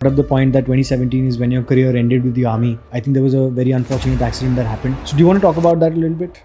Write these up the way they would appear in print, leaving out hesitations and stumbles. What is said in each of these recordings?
Up the point that 2017 is when your career ended with the army. I think there was a very unfortunate accident that happened. So do you want to talk about that a little bit?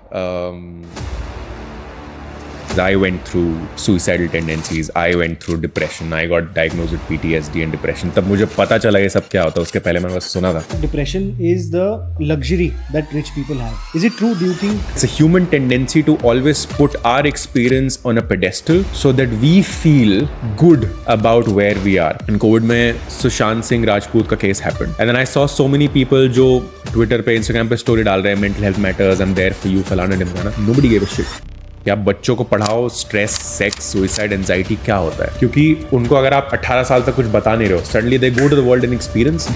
I went through suicidal tendencies. I went through depression. I got diagnosed with PTSD and depression. तब मुझे पता चला ये सब क्या होता है. उसके पहले मैंने बस सुना था. Depression is the luxury that rich people have. Is it true? Do you think It's a human tendency to always put our experience on a pedestal so that we feel good about where we are? In COVID में सुशांत सिंह राजपूत का case happened, and then I saw so many people जो Twitter पे Instagram पे story डाल रहे हैं mental health matters, I'm there for you, फलाना ढिमकाना. Nobody gave a shit. कि आप बच्चों को पढ़ाओ स्ट्रेस, सेक्स, सुइसाइड, एंजाइटी क्या होता है, क्योंकि उनको अगर आप 18 साल तक कुछ बता नहीं रहे हो, suddenly they go to the world and experience.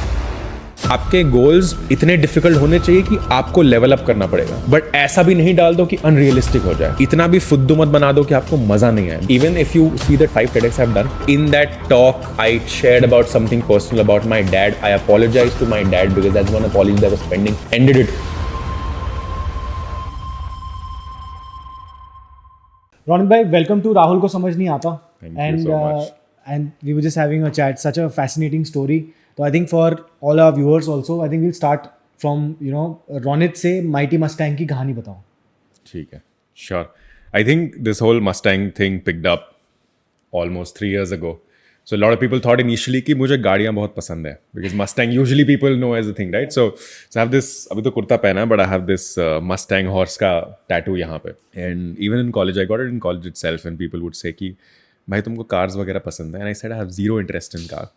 आपके गोल्स इतने डिफिकल्ट होने चाहिए कि आपको लेवल अप करना पड़ेगा, बट ऐसा भी नहीं डाल दो कि अनरियलिस्टिक हो जाए. इतना भी फुद्दू मत बना दो कि आपको मजा नहीं आए. Even if you see that 5 TEDx I've done, in that talk I shared about something personal about my dad. I apologized to my dad because that's one apology that was pending. Ended it. Ronit bhai, welcome to Rahul ko samajh nahi aata. Thank you so much. And we were just having a chat. Such a fascinating story. So I think for all our viewers also, I think we'll start from Ronit से Mighty Mustang की कहानी बताओ. ठीक है, sure. I think this whole Mustang thing picked up almost 3 years ago. So a lot of people thought initially कि मुझे गाड़ियाँ बहुत पसंद है, because Mustang usually people know as a thing, right? So I have this, अभी तो कुर्ता पहना है, but I have this Mustang horse का tattoo यहाँ पे. And even in college, I got it in college itself, and people would say कि भाई तुमको cars वगैरह पसंद है, and I said I have zero interest in car.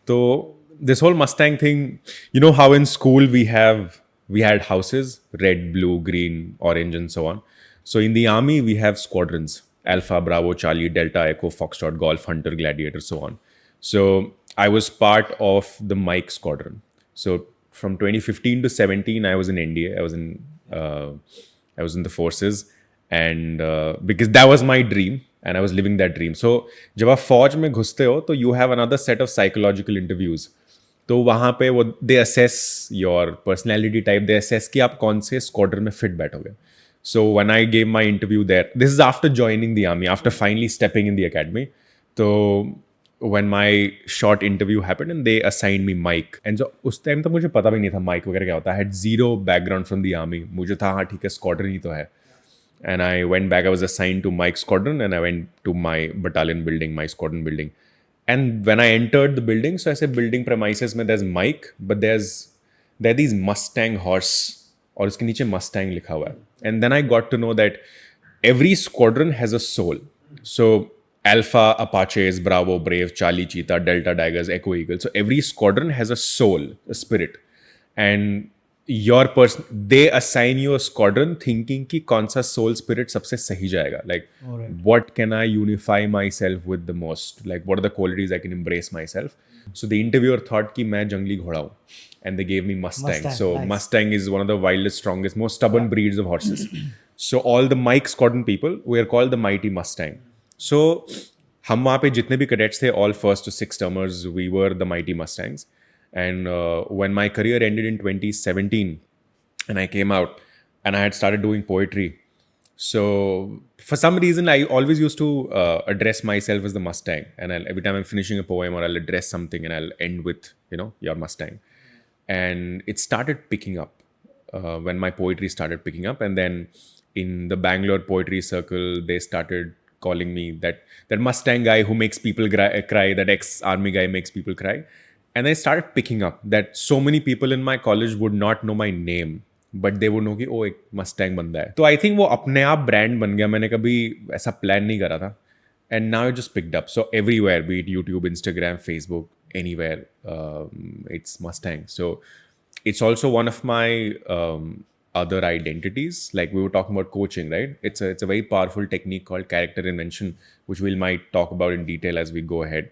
तो this whole Mustang thing, you know how in school we had houses, red, blue, green, orange, and so on. So in the army we have squadrons. Alpha, Bravo, Charlie, Delta, Echo, Foxtrot, Golf, Hunter, Gladiator, so on. So I was part of the Mike Squadron. So from 2015 to 17, I was in NDA. I was in the forces, and because that was my dream, and I was living that dream. So जब आप फौज में घुसते हो, तो you have another set of psychological interviews. तो वहाँ पे वो they assess your personality type, they assess कि आप कौन से squadron में fit बैठोगे. So when I gave my interview there, this is after joining the army, after finally stepping in the academy. So when my short interview happened and they assigned me Mike, and so उस time तो मुझे पता भी नहीं था Mike वगैरह क्या होता है. I had zero background from the army. मुझे था हाँ ठीक है squadron ही तो है. And I went back. I was assigned to Mike Squadron, and I went to my battalion building, my squadron building. And when I entered the building, so I said building premises में there's Mike, but there are these Mustang horse. और उसके नीचे Mustang लिखा हुआ है. And then I got to know that every squadron has a soul. So Alpha, Apaches, Bravo, Brave, Charlie, Cheetah, Delta, Tigers, Echo, Eagle. So every squadron has a soul, a spirit. And your person, they assign you a squadron thinking कि कौन सा soul spirit सबसे सही जाएगा. Like, what can I unify myself with the most? Like, what are the qualities I can embrace myself? So the interviewer thought कि मैं जंगली घोड़ा हूँ. And they gave me Mustang. So nice. Mustang is one of the wildest, strongest, most stubborn breeds of horses. So all the Mike Squadron people were called the Mighty Mustang. So हम वहाँ पे जितने भी cadets थे, all first to 6 termers, we were the Mighty Mustangs. And when my career ended in 2017, and I came out, and I had started doing poetry. So for some reason, I always used to address myself as the Mustang. And every time I'm finishing a poem, or I'll address something, and I'll end with, your Mustang. And it started picking up when my poetry started picking up. And then in the Bangalore poetry circle, they started calling me that Mustang guy who makes people cry, that ex-army guy makes people cry. And I started picking up that so many people in my college would not know my name, but they would know कि एक Mustang बंदा है. तो I think वो अपने आप brand बन गया. मैंने कभी ऐसा plan नहीं करा था. And now it just picked up. So everywhere, be it YouTube, Instagram, Facebook, anywhere, it's Mustang. So it's also one of my other identities. Like we were talking about coaching, right? It's a very powerful technique called character invention, which we might talk about in detail as we go ahead.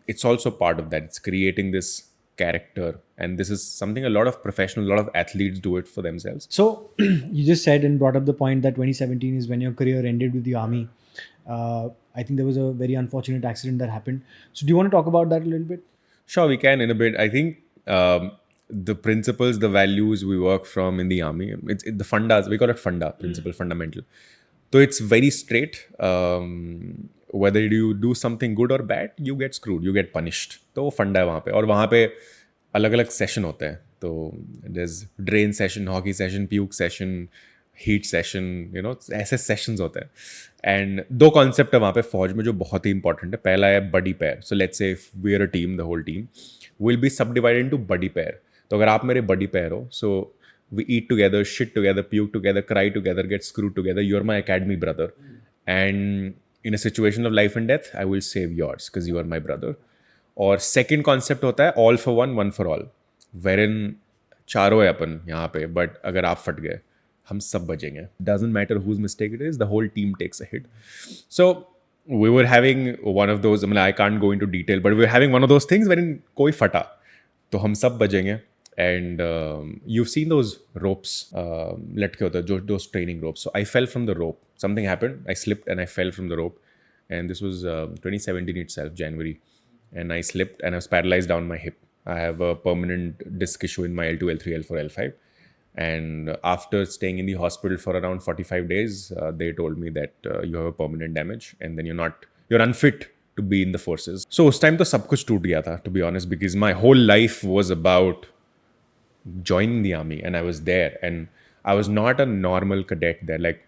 It's also part of that. It's creating this character, and this is something a lot of professionals, a lot of athletes do it for themselves. So you just said and brought up the point that 2017 is when your career ended with the army. I think there was a very unfortunate accident that happened. So do you want to talk about that a little bit? Sure, we can in a bit. I think the principles, the values we work from in the army, the fundas, we call it funda, principle, fundamental. तो it's very straight. Whether you do something good or bad, you get screwed, you get punished. तो वो फंडा है वहाँ पे, और वहाँ पे अलग अलग सेशन होते हैं. तो there's drain session, hockey session, puke session, heat session, ऐसे सेशंस होते हैं. एंड दो कॉन्सेप्ट है वहाँ पे फौज में जो बहुत ही इंपॉर्टेंट है. पहला है buddy pair. So let's say if we are a team, the whole team will be subdivided into buddy pair. तो अगर आप मेरे बडी पेयर हो, so we eat together, shit together, puke together, cry together, get screwed together. You are my academy brother, and in a situation of life and death I will save yours because you are my brother. और second concept होता है all for one, one for all, where इन चारों है अपन यहाँ पे, but अगर आप फट गए हम सब बचेंगे. Doesn't matter whose mistake it is, the whole team takes a hit. So we were having one of those, I mean, I can't go into detail, but we were having one of those things wherein कोई फटा तो हम सब बचेंगे. And you've seen those ropes लटके होते हैं, those training ropes. So I fell from the rope. Something happened. I slipped and I fell from the rope. And this was 2017 itself, January. And I slipped and I was paralyzed down my hip. I have a permanent disc issue in my L2, L3, L4, L5. And after staying in the hospital for around 45 days, they told me that you have a permanent damage and then you're unfit to be in the forces. So उस time तो सब कुछ टूट गया था, to be honest, because my whole life was about joining the army and I was there and I was not a normal cadet there. Like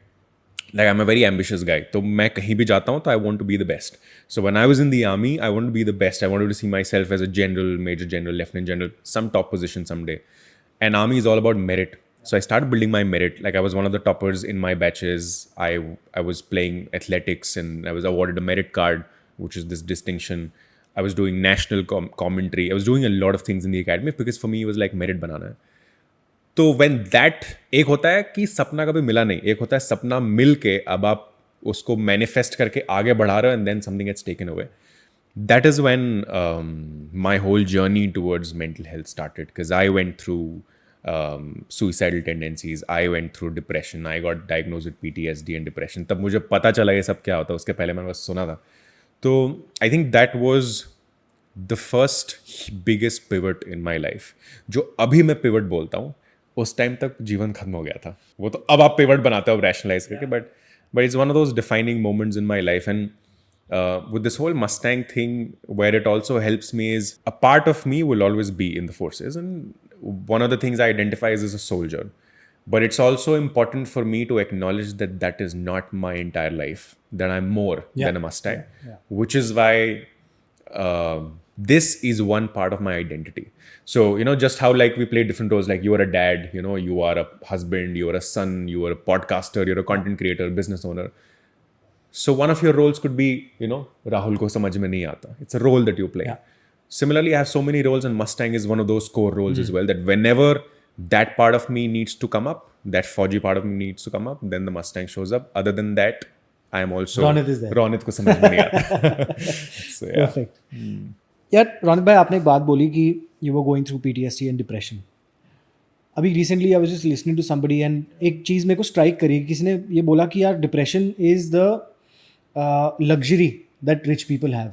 I'm a very ambitious guy. तो मैं कहीं भी जाता हूँ तो I want to be the best. So when I was in the army, I wanted to be the best. I wanted to see myself as a general, major general, lieutenant general, some top position someday. And army is all about merit. So I started building my merit. Like I was one of the toppers in my batches. I was playing athletics and I was awarded a merit card, which is this distinction. I was doing national commentary. I was doing a lot of things in the academy because for me it was like merit banana. तो when that, एक होता है कि सपना कभी मिला नहीं, एक होता है सपना मिल के अब आप उसको मैनिफेस्ट करके आगे बढ़ा रहे हो and then something gets taken away. That is when my whole journey towards mental health started, because I went through suicidal tendencies, I went through depression, I got diagnosed with PTSD and depression. तब मुझे पता चला ये सब क्या होता है, उसके पहले मैंने बस सुना था. तो I think that was the first biggest pivot in my life. जो अभी मैं pivot बोलता हूँ, उस टाइम तक जीवन खत्म हो गया था. वो तो अब आप pivot बनाते हो rationalize करके, but it's one of those defining moments in my life. And with this whole Mustang thing, where it also helps me is a part of me will always be in the forces, and one of the things I identify as a soldier. But it's also important for me to acknowledge that that is not my entire life, that I'm more than a Mustang, which is why this is one part of my identity. So, just how like we play different roles, like you are a dad, you are a husband, you are a son, you are a podcaster, you're a content creator, business owner. So one of your roles could be, Rahul ko samajh mein nahi aata. It's a role that you play. Yeah. Similarly, I have so many roles, and Mustang is one of those core roles as well, that whenever that part of me needs to come up, that Fauji part of me needs to come up, then the Mustang shows up. Other than that, I am also... Ronit is there. Ronit ko samajh mein nahi aata. So, yeah. Perfect. यार Ronit भाई, आपने एक बात बोली कि you were going through PTSD and depression. अभी recently I was just listening to somebody and एक चीज़ मेरे को स्ट्राइक करी. किसी ने ये बोला कि यार depression is the luxury that rich people have.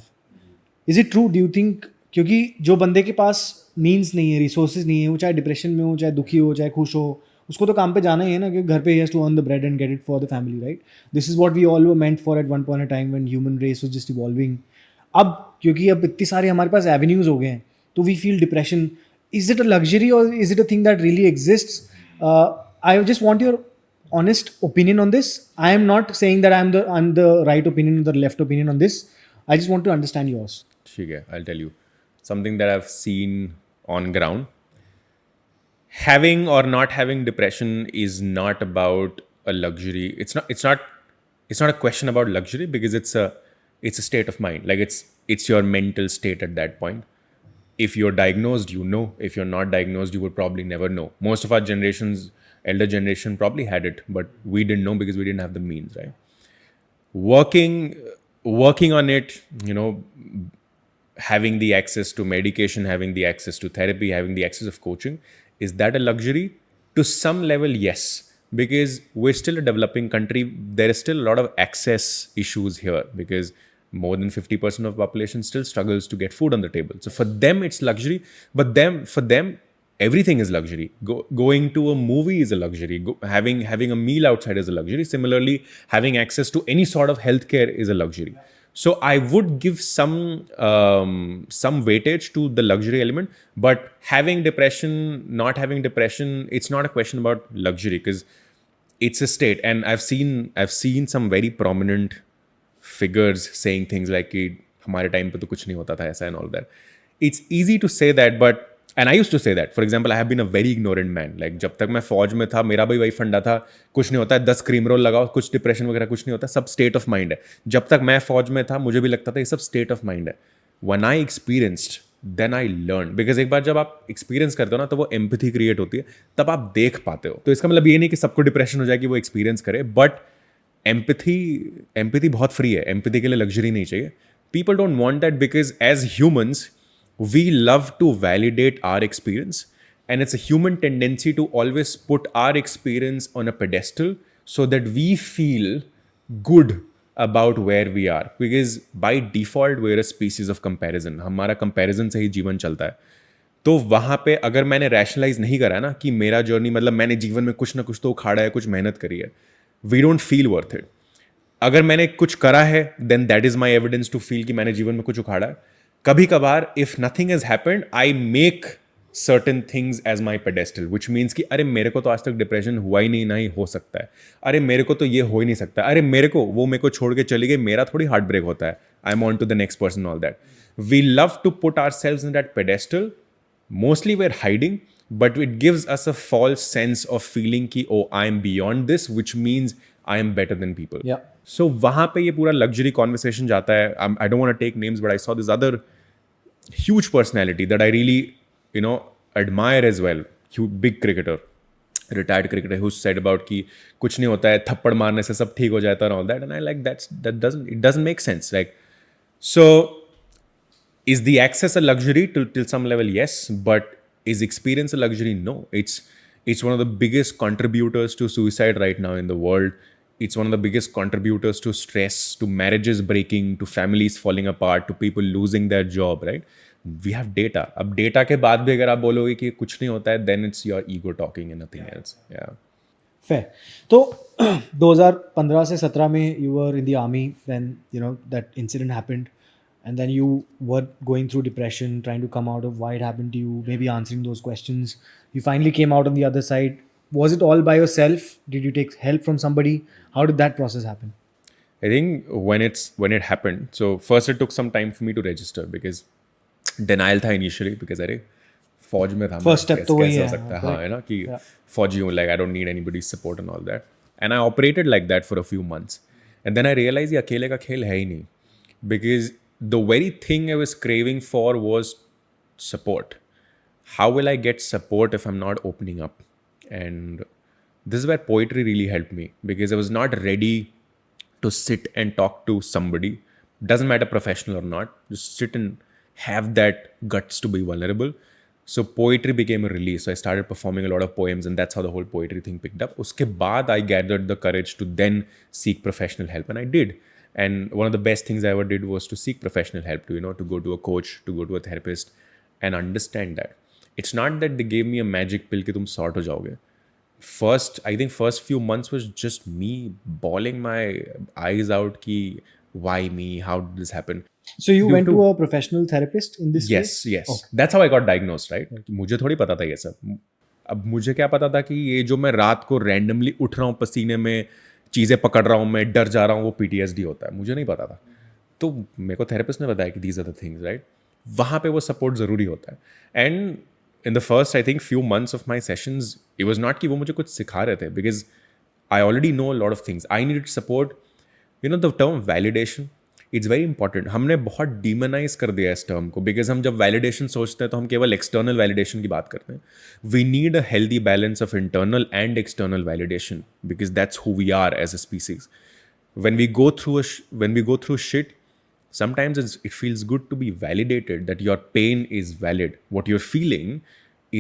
Is it true? Do you think? क्योंकि जो बंदे के पास मीन्स नहीं है, रिसोर्सेज नहीं है, वो चाहे डिप्रेशन में हो, चाहे दुखी हो, चाहे खुश हो, उसको तो काम पे जाना ही है ना, क्योंकि घर पे ही has to earn the bread and get it for the family, right? This is what we all were meant for at one point a time when human race was just evolving. अब क्योंकि अब इतनी सारे हमारे पास avenues हो गए हैं, तो we feel depression. Is it a luxury or is it a thing that really exists? I just want your honest opinion on this. I am not saying that I'm the right opinion or the left opinion on this. I just want to understand yours. Okay, I'll tell you something that I've seen on ground. Having or not having depression is not about a luxury. It's not a question about luxury, because it's a state of mind. Like it's your mental state at that point. If you're diagnosed, you know. If you're not diagnosed, you would probably never know. Most of our elder generation probably had it, but we didn't know because we didn't have the means, right? Working on it, having the access to medication, having the access to therapy, having the access of coaching, is that a luxury? To some level, yes. Because we're still a developing country, there is still a lot of access issues here, because more than 50% of the population still struggles to get food on the table. So for them, it's luxury. But for them, everything is luxury. Going to a movie is a luxury. Having a meal outside is a luxury. Similarly, having access to any sort of healthcare is a luxury. So I would give some weightage to the luxury element, but having depression, not having depression, it's not a question about luxury, because it's a state. And I've seen some very prominent figures saying things like कि हमारे time पे तो कुछ नहीं होता था ऐसा and all that. It's easy to say that, but and I used to say that. For example, I have been a very ignorant man. Like जब तक मैं फौज में था, मेरा भी वही फंडा था, कुछ नहीं होता है, 10 क्रीम रोल लगाओ, कुछ डिप्रेशन वगैरह कुछ नहीं होता, सब स्टेट ऑफ माइंड है. जब तक मैं फौज में था, मुझे भी लगता था ये सब स्टेट ऑफ माइंड है. When I experienced, then I learned. Because एक बार जब आप एक्सपीरियंस करते हो ना, तो वो एम्पैथी क्रिएट होती है, तब आप देख पाते हो. तो इसका मतलब ये नहीं कि सबको डिप्रेशन हो जाए कि वो एक्सपीरियंस करे, बट एम्पैथी बहुत फ्री है. एम्पैथी के लिए लग्जरी नहीं चाहिए. People don't want that because as humans, we love to validate our experience, and it's a human tendency to always put our experience on a pedestal so that we feel good about where we are, because by default we're a species of comparison. हमारा comparison से ही जीवन चलता है. तो वहाँ पे अगर मैंने रैशनलाइज नहीं करा ना कि मेरा जर्नी, मतलब मैंने जीवन में कुछ ना कुछ तो उखाड़ा है, कुछ मेहनत करी है, we don't feel worth it. अगर मैंने कुछ करा है, then that is my evidence to feel कि मैंने जीवन में कुछ उखाड़ा है. कभी कभार if nothing has happened, I make certain things as my pedestal, which means कि अरे मेरे को तो आज तक डिप्रेशन हुआ ही नहीं, ना ही हो सकता है. अरे मेरे को तो ये हो ही नहीं सकता. अरे मेरे को छोड़ के चली गई, मेरा थोड़ी हार्ट ब्रेक होता है. I am on to the next person, all that. We love to put ourselves in that pedestal. Mostly we're hiding, but it gives us a false sense of feeling कि oh, I am beyond this, which means I am better than people. Yeah. So वहाँ पे ये पूरा luxury conversation जाता है. I don't want to take names, but I saw this other huge personality that I really, admire as well. Big cricketer, retired cricketer, who said about कि कुछ नहीं होता है, थप्पड़ मारने से सब ठीक हो जाता है and all that. And I like it doesn't make sense. Like, so is the access a luxury till some level? Yes. But is experience a luxury? No. It's one of the biggest contributors to suicide right now in the world. It's one of the biggest contributors to stress, to marriages breaking, to families falling apart, to people losing their job, right? We have data. अब data के बाद भी अगर आप बोलोगे कि कुछ नहीं होता है, then it's your ego talking and nothing else. Yeah. Fair. तो 2015 से 17 में you were in the army, then that incident happened. And then you were going through depression, trying to come out of why it happened to you, maybe answering those questions. You finally came out on the other side. Was it all by yourself? Did you take help from somebody? How did that process happen? I think when it happened, so first it took some time for me to register, because denial था initially, because अरे फौज में था, First step तो वही कैसे है, हो सकता है, हाँ, है ना, कि Yeah. फौजी हूँ, like I don't need anybody's support and all that. And I operated like that for a few months. And then I realized ये अकेले का खेल है ही नहीं, because the very thing I was craving for was support. How will I get support if I'm not opening up? And this is where poetry really helped me, because I was not ready to sit and talk to somebody. Doesn't matter professional or not. Just sit and have that guts to be vulnerable. So poetry became a release. So I started performing a lot of poems, and that's how the whole poetry thing picked up. Uske baad I gathered the courage to then seek professional help, and I did. And one of the best things I ever did was to seek professional help, to go to a coach, to go to a therapist, and understand that. It's not that they gave me a magic pill कि तुम sort हो जाओगे. I think first few months was just me bawling my eyes out कि why me, how did this happen? So you went to a professional therapist in this Yes. Okay. That's how I got diagnosed, right? मुझे थोड़ी पता था ये सब. अब मुझे क्या पता था कि ये जो मैं रात को randomly उठ रहा हूँ पसीने में, चीज़ें पकड़ रहा हूँ, मैं डर जा रहा हूँ, वो PTSD होता है. मुझे नहीं पता था. तो मेरे को थेरेपिस्ट ने बताया कि these are the things, right? वहाँ पे वो सपोर्ट ज़रूरी होता है. And in the first I think few months of my sessions, it was not कि वो मुझे कुछ सिखा रहे थे, because I already know lot of things. I needed support. The term validation, it's very important. हमने बहुत डीमोनाइज कर दिया इस टर्म को, बिकॉज हम जब वैलिडेशन सोचते हैं तो हम केवल एक्सटर्नल वैलिडेशन की बात करते हैं. We need a healthy balance of internal and external validation, because that's who we are as a species. When we go through shit, sometimes it feels good to be validated that your pain is valid, what you're feeling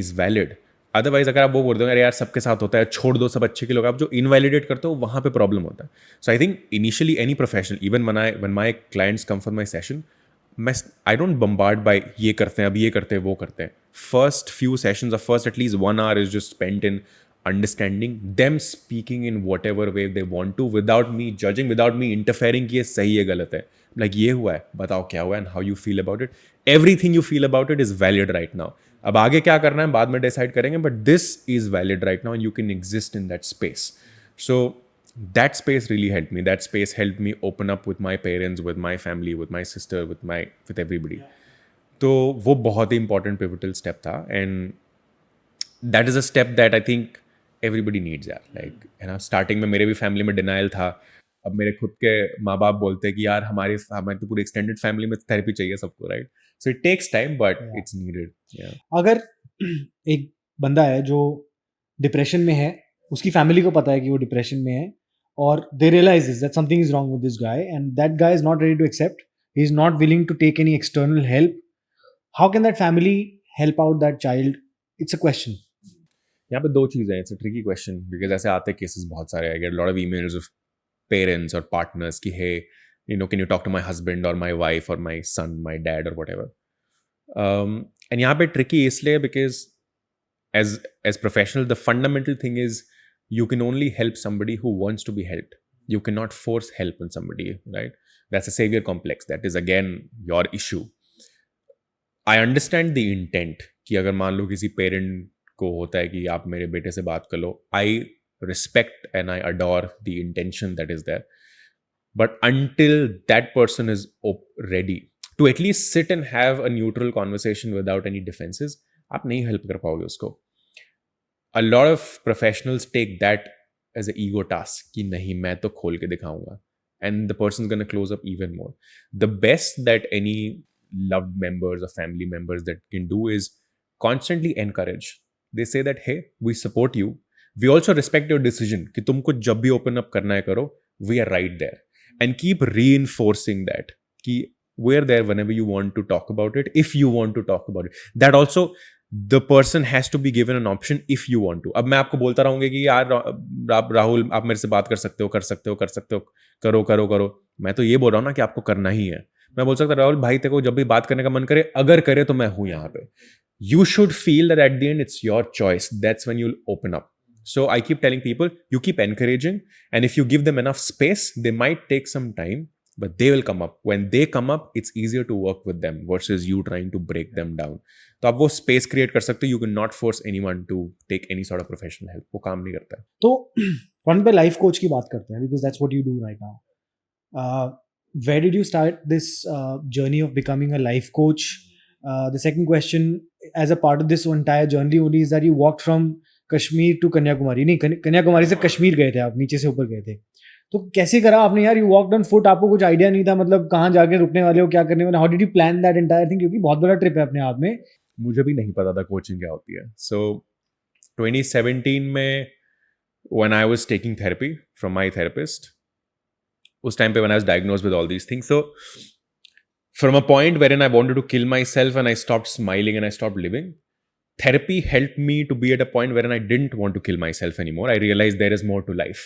is valid. Otherwise अगर आप वो बोल दो अरे यार सबके साथ होता है, छोड़ दो, सब अच्छे के लोग, आप जो इनवैलिडेट करते हो वहाँ पे प्रॉब्लम होता है. So I think initially any professional, even when my clients come for my session, मैं आई डोंट बम्बार्ड बाय ये करते हैं अब ये करते हैं वो करते हैं. First few sessions or first at least 1 hour is just spent in understanding them speaking in whatever way they want to without me judging, without me interfering कि ये सही है गलत है. Like ये हुआ है, बताओ क्या हुआ है and how you feel about it. Everything you feel about it is valid right now. अब आगे क्या करना है बाद में decide करेंगे, but this is valid right now and you can exist in that space. So that space really helped me. That space helped me open up with my parents, with my family, with my sister, with everybody. तो वो बहुत ही important pivotal step था and that is a step that I think everybody needs यार. Like है ना, starting में मेरे भी फैमिली में डिनाइल था. अब मेरे खुद के माँ बाप बोलते हैं कि यार हमारे तो पूरी एक्सटेंडेड फैमिली में थेरेपी चाहिए सबको, right? So it takes time but it's needed. अगर एक बंदा है जो डिप्रेशन में है, उसकी फैमिली को पता है कि वो डिप्रेशन में है और they realise that something is wrong with this guy and that guy is not ready to accept, he is not willing to take any external help, how can that family help out that child? It's a question. यहाँ पे दो चीज़ें हैं. It's a tricky question because ऐसे आते cases बहुत सारे. I get lot of emails of parents और पार्टनर्स कि hey you know can you talk to my husband और माई वाइफ और माई सन, माई डैड और whatever. एंड यहाँ पे ट्रिकी इसलिए because as professional the fundamental thing is you can only help somebody who wants to be helped. You cannot force help on somebody, right? That's a savior complex. That is again your issue. I understand the intent कि अगर मान लो किसी parent को होता है कि आप मेरे बेटे से बात कर लो, I respect and I adore the intention that is there. But until that person is ready to at least sit and have a neutral conversation without any defences, आप नहीं हेल्प कर पाओगे उसको. A lot of professionals take that as a ego task कि नहीं मैं तो खोल के दिखाऊंगा, and the person's going to close up even more. The best that any loved members or family members that can do is constantly encourage. They say that hey, we support you, we also respect your decision कि तुमको जब भी open up करना है करो, we are right there, and keep reinforcing that कि we are there whenever you want to talk about it, if you want to talk about it. That also the person has to be given an option if you want to. अब मैं आपको बोलता रहूंगा कि यार राहुल आप मेरे से बात कर सकते हो, करो. मैं तो ये बोल रहा हूँ ना कि आपको करना ही है. मैं बोल सकता राहुल भाई तेरे को जब भी बात करने का मन करे, अगर करे तो मैं हूं यहाँ पे. You should feel that at the end it's your choice. That's when you'll open up. So I keep telling people, you keep encouraging, and if you give them enough space, they might take some time, but they will come up. When they come up, it's easier to work with them versus you trying to break them down. तो आप वो space create कर सकते हो. You can not force anyone to take any sort of professional help. वो काम नहीं करता है. तो फ्रंट पे लाइफ कोच की बात करते हैं because that's what you do right now. Where did you start this journey of becoming a life coach? The second question, as a part of this entire journey only, is that you walked from Kashmir to Kanyakumari. नहीं, कन्याकुमारी से कश्मीर गए थे आप, नीचे से ऊपर गए थे. तो कैसे करा आपने यार? You walked on foot, आपको कुछ आइडिया नहीं था, मतलब कहाँ जाके रुकने वाले हो, क्या करने वाले. How did you plan that entire thing? क्योंकि बहुत बड़ा ट्रिप है अपने आप में. मुझे भी नहीं पता था कोचिंग क्या होती है. So 2017 में when I was taking therapy from my therapist, उस टाइम पे when I was diagnosed with all these things, so from a point wherein I wanted to kill myself and I stopped smiling and I stopped living, therapy helped me to be at a point wherein I didn't want to kill myself anymore. I realized there is more to life.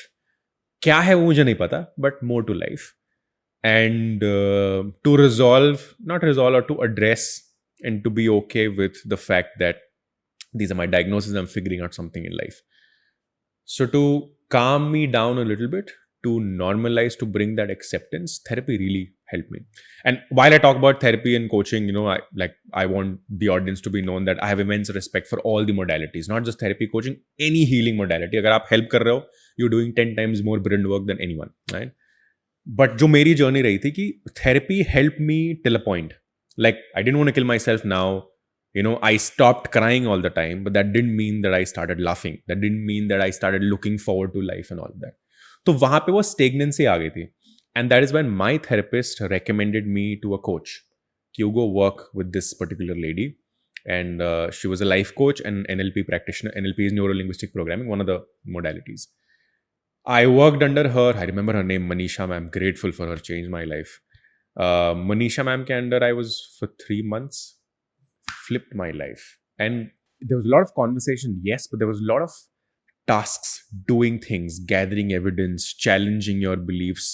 क्या है वो मुझे नहीं पता, but more to life. And to or to address and to be okay with the fact that these are my diagnoses, I'm figuring out something in life. So to calm me down a little bit, to normalize, to bring that acceptance, therapy really helped me. And while I talk about therapy and coaching, you know, I want the audience to be known that I have immense respect for all the modalities, not just therapy, coaching, any healing modality. अगर आप help कर रहे हो, you're doing 10 times more brilliant work than anyone, right? But जो मेरी journey रही थी कि therapy helped me till a point. Like I didn't want to kill myself now. You know, I stopped crying all the time, but that didn't mean that I started laughing. That didn't mean that I started looking forward to life and all that. तो वहाँ पे वो stagnancy आ गई थी. And that is when my therapist recommended me to a coach. You go work with this particular lady. And she was a life coach and NLP practitioner. NLP is Neuro-Linguistic Programming, one of the modalities. I worked under her. I remember her name, Manisha ma'am. Grateful for her, changed my life. Manisha ma'am ke under I was for 3 months. Flipped my life. And there was a lot of conversation, yes, but there was a lot of tasks, doing things, gathering evidence, challenging your beliefs,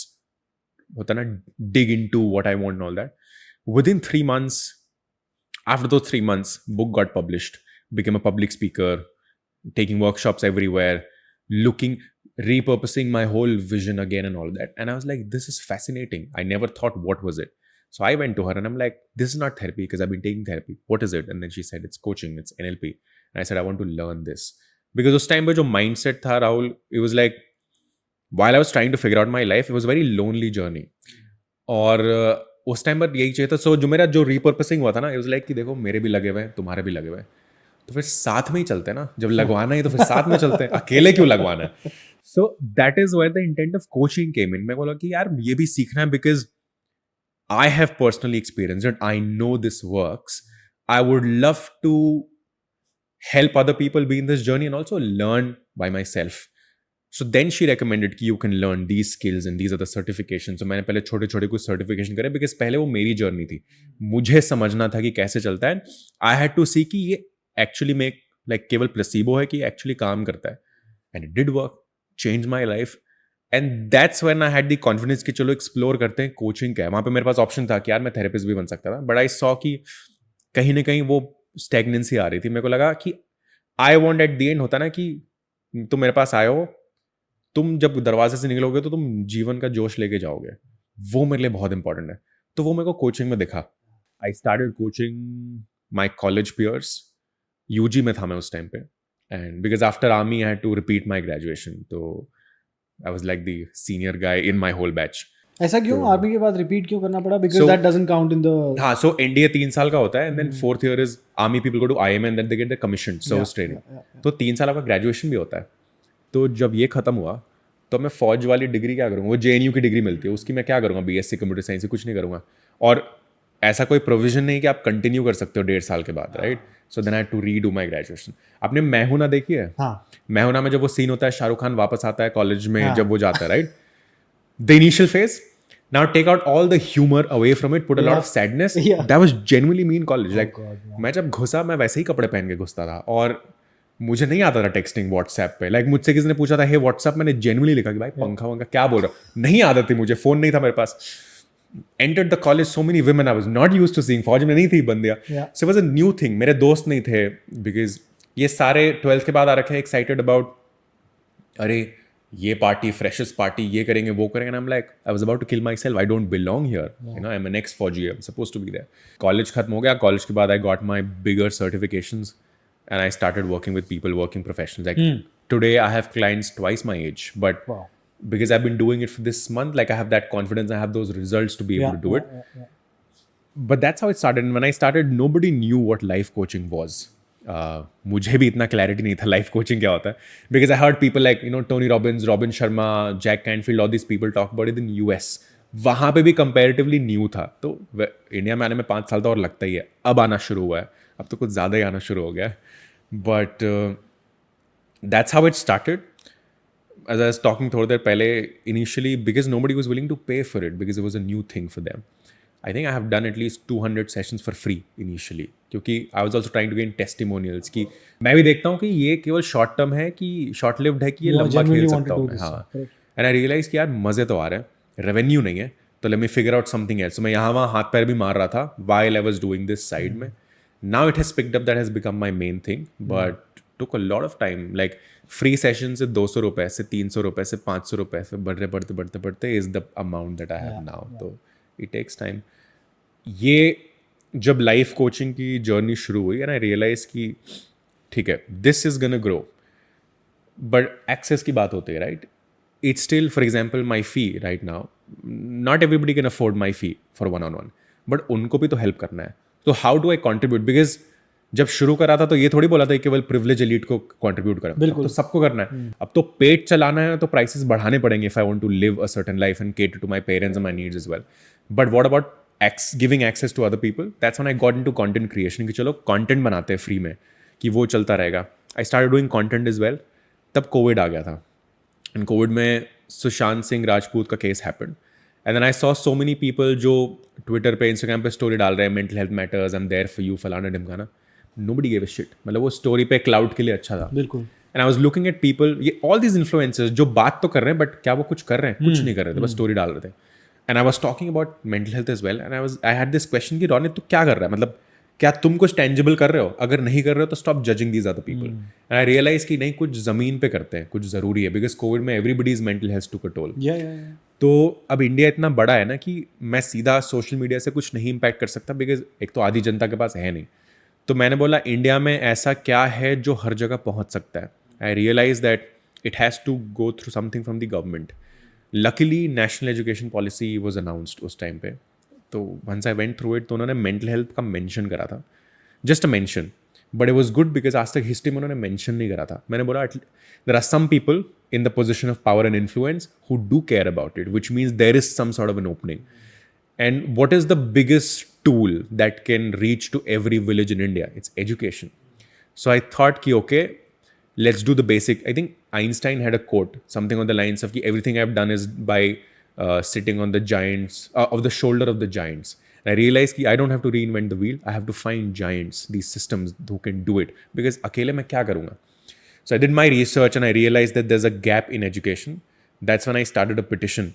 dig into what I want and all that. within 3 months, after those 3 months, book got published, became a public speaker, taking workshops everywhere, repurposing my whole vision again and all that. And I was like, this is fascinating. I never thought what was it. So I went to her and I'm like, this is not therapy because I've been taking therapy. What is it? And then she said, it's coaching, it's NLP. And I said, I want to learn this. Because उस time पे जो mindset था Rahul, it was like, while I was trying to figure out my life, it was a very lonely journey. और उस time पर यही चाहिए था. सो जो मेरा जो repurposing हुआ था ना, it was like कि देखो मेरे भी लगे हुए हैं, तुम्हारे भी लगे हुए हैं, तो फिर साथ में ही चलते हैं ना. जब लगवाना है तो फिर साथ में चलते हैं, अकेले क्यों लगवाना है. So that is where the intent of coaching came in. मैं बोला कि यार ये भी सीखना है because I have personally experienced it. I know this works. I would love to help other people be in this journey and also learn by myself. So then she recommended कि you can learn these skills and these are the certifications. So मैंने पहले छोटे छोटे कुछ certification करे because पहले वो मेरी journey थी. मुझे समझना था कि कैसे चलता है. I had to see कि ये actually make like केवल placebo है कि actually काम करता है. And it did work. Changed my life. And that's when I had the confidence कि चलो एक्सप्लोर करते हैं कोचिंग क्या है. वहाँ पे मेरे पास ऑप्शन था कि यार मैं थेरेपिस्ट भी बन सकता था, बट आई सॉ कि कहीं ना कहीं वो स्टैग्नेंसी आ रही थी. मेरे को लगा कि I want at the end होता ना कि तुम मेरे पास आए हो, तुम जब दरवाजे से निकलोगे तो तुम जीवन का जोश लेके जाओगे. वो मेरे लिए बहुत इंपॉर्टेंट है. तो वो मेरे को कोचिंग में दिखा. I started coaching my college peers. UG में था मैं उस टाइम पे. And because after army I had to repeat my graduation, तो I was like the senior guy in my whole batch. ऐसा क्यों आर्मी के बाद रिपीट क्यों करना पड़ा? Because that doesn't count in the. हाँ, so NDA 3 साल का होता है and then 4th year is army people go to IM and then they get the commissioned service training. तो 3 साल का ग्रेजुएशन भी होता है. तो जब ये खत्म हुआ तो मैं फौज वाली डिग्री क्या करूँगा? वो JNU की डिग्री मिलती है, उसकी मैं क्या करूँगा? BSc कंप्यूटर साइंस, कुछ नहीं करूँगा. और ऐसा कोई प्रोविजन नहीं कि आप कंटिन्यू कर सकते हो 1.5 साल के बाद, right? So then I had to redo my graduation. आपने मैहूना देखी है? हाँ. मैहूना में जब वो सीन होता है, शाहरुख खान वापस आता है कॉलेज में, जब वो जाता है, right? The initial phase, now take out all the humour away from it, put a lot of sadness. That was genuinely me in college. Like मैं जब घुसा, मैं वैसे ही कपड़े पहन के घुसता था और मुझे नहीं आता था टेक्सटिंग व्हाट्सएप पे. लाइक मुझसे किसी ने पूछा था, हे व्हाट्सएप, मैंने जेन्युइनली लिखा कि भाई पंखा वंखा क्या बोल रहा हूँ. नहीं आदत थी मुझे, फोन नहीं था मेरे पास. Entered the college, so many women I was not used to seeing. फौज में नहीं थी बंदियाँ. So it was a new thing. मेरे दोस्त नहीं थे because ये सारे 12th के बाद आ रखे हैं excited about, अरे ये पार्टी, freshers पार्टी, ये करेंगे वो करेंगे. And I'm like, I was about to kill myself. I don't belong here. You know, I'm an ex-Fauji. I'm supposed to be there. College खत्म हो गया. College के बाद I got my bigger certifications and I started working with people, working professionals. Like today I have clients twice my age, but because I've been doing it for this month, like I have that confidence, I have those results to be able to do it. But that's how it started. And when I started, nobody knew what life coaching was. मुझे भी इतना clarity नहीं था life coaching क्या होता है. Because I heard people like, you know, Tony Robbins, Robin Sharma, Jack Canfield, all these people talk about it in US. वहाँ पे भी comparatively new था. तो इंडिया में आने में 5 साल तो और लगता ही है. अब आना शुरू हुआ है. अब तो कुछ ज़्यादा ही आना शुरू हो गया है. But that's how it started. As I was talking थोड़ी देर पहले, initially because nobody was willing to pay for it because it was a new thing for them. I think I have done at least 200 sessions for free initially, क्योंकि I was also trying to gain testimonials कि मैं भी देखता हूँ कि ये केवल short term है, कि short lived है, कि ये लंबा खेल सकता हूँ. हाँ. And I realized कि यार मज़े तो आ रहे हैं, revenue नहीं है, तो let me figure out something else. So मैं यहाँ वहाँ हाथ पैर भी मार रहा था while I was doing this side में. Now it has picked up, that has become my main thing, but took a lot of time. Like free session से 200 रुपए से 300 रुपए से 500 रुपए से बढ़ते is the amount that I have now. तो इट टेक्स टाइम. ये जब लाइफ कोचिंग की जर्नी शुरू हुई एंड आई रियलाइज कि ठीक है, this is gonna grow, but access की बात होती है, right? It's still, for example, my fee right now, not everybody can afford my fee for 1-on-1, but उनको भी तो हेल्प करना है. तो how do I contribute? Because जब शुरू करा था तो ये थोड़ी बोला था केवल प्रिविलेज एलीट को कंट्रीब्यूट करें. तो सबको करना है. अब तो पेट चलाना है तो प्राइसेस बढ़ाने पड़ेंगे if I want to live a certain life and cater to my parents and my needs as well. But what about giving access to other people? That's when I got into content creation कि चलो content बनाते हैं free में, कि वो चलता रहेगा. I started doing content as well. तब कोविड आ गया था एंड कोविड में सुशांत सिंह राजपूत का case happened and then I saw so many people जो ट्विटर पे, इंस्टाग्राम पे स्टोरी डाल रहे हैं, mental health matters, I am there for you, फलाना ढिमकाना. Nobody gave a shit. मतलब वो स्टोरी पे क्लाउड के लिए अच्छा था. बिल्कुल. And I was looking at people, ये all these influencers जो बात तो कर रहे हैं बट क्या वो कुछ कर रहे हैं? कुछ नहीं कर रहे थे, बस स्टोरी डाल रहे थे. And I was talking about mental health as well and I had this question कि रोनित तू क्या कर रहा है, मतलब क्या तुम कुछ टेंजिबल कर रहे हो, अगर नहीं कर रहे हो तो stop judging these other people. And I realise कि नहीं, कुछ ज़मीन पे करते हैं, कुछ ज़रूरी है, बिकॉज कोविड में everybody is mental health to control. तो अब इंडिया इतना बड़ा है ना कि मैं सीधा सोशल मीडिया से कुछ नहीं इम्पैक्ट कर सकता, बिकॉज एक तो आधी जनता के पास है नहीं. तो मैंने बोला इंडिया में ऐसा क्या है जो हर जगह पहुंच सकता है. I realise that it has to go through something from the government. Luckily national education policy was announced उस टाइम पे. तो once I went through it तो उन्होंने मेंटल हेल्थ का मेंशन करा था, just a mention, but it was good because आज तक हिस्ट्री में उन्होंने मेंशन नहीं करा था. मैंने बोला there are some people in the position of power and influence who do care about it, which means there is some sort of an opening. And what is the biggest tool that can reach to every village in India? It's education. So I thought ki okay, let's do the basic. I think Einstein had a quote, something on the lines of ki everything I've done is by sitting on the giants, of the shoulder of the giants. And I realized ki I don't have to reinvent the wheel. I have to find giants, these systems who can do it. Because akele main kya karunga? So I did my research and I realized that there's a gap in education. That's when I started a petition